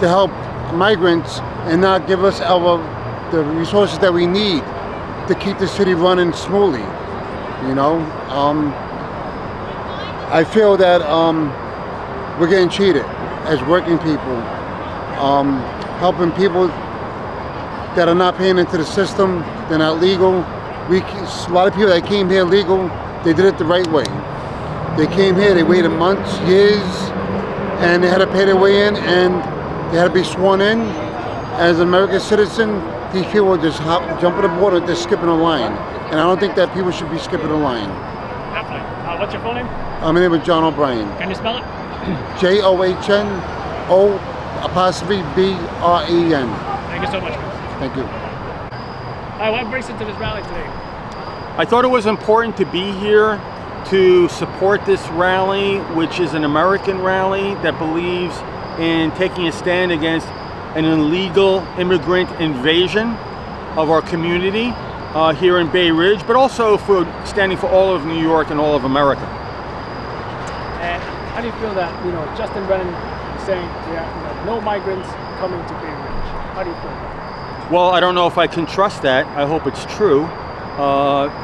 E: to help migrants and not give us the resources that we need to keep the city running smoothly. You know, I feel that we're getting cheated as working people, helping people that are not paying into the system. They're not legal. A lot of people that came here legal, they did it the right way. They came here, they waited months, years, and they had to pay their way in, and they had to be sworn in. As an American citizen, these people just jump on the border, they're skipping a line. And I don't think that people should be skipping a line.
A: Definitely. What's your full name?
E: My name is John O'Brien.
A: Can you spell it?
E: JOHNO'Bren.
A: Thank you so much.
E: Thank you.
A: All right, what brings you to this rally today?
C: I thought it was important to be here to support this rally, which is an American rally that believes in taking a stand against an illegal immigrant invasion of our community here in Bay Ridge, but also for standing for all of New York and all of America.
A: And how do you feel that, you know, Justin Brannon is saying no migrants coming to Bay Ridge? How do you feel?
C: Well, I don't know if I can trust that. I hope it's true.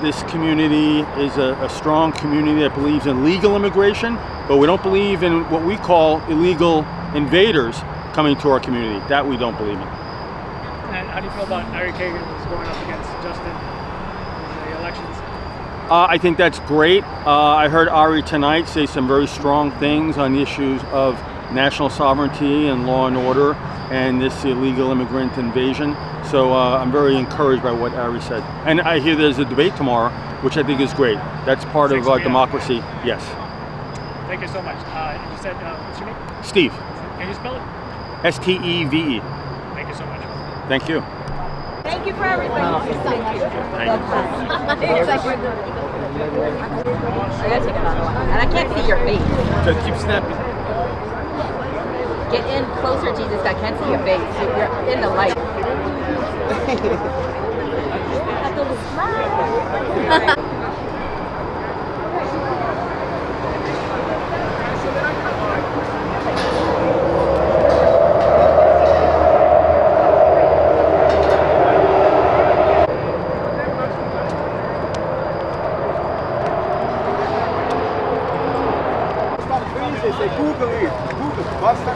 C: This community is a strong community that believes in legal immigration, but we don't believe in what we call illegal invaders coming to our community. That we don't believe in.
A: And how do you feel about Ari Cagan who's going up against Justin in the elections?
C: I think that's great. I heard Ari tonight say some very strong things on the issues of national sovereignty and law and order and this illegal immigrant invasion. So I'm very encouraged by what Ari said. And I hear there's a debate tomorrow, which I think is great. That's part of democracy. Yes.
A: Thank you so much. You said, what's your name?
C: Steve.
A: Can you spell it?
C: S-T-E-V-E.
A: Thank you so much.
C: Thank you.
H: Thank you for everything. Thank you.
C: Thank you.
H: I gotta take another one. And I can't see your face.
C: Just keep snapping.
H: Get in closer, Jesus. I can't see your face. You're in the light.
F: Google it. Google. Basta.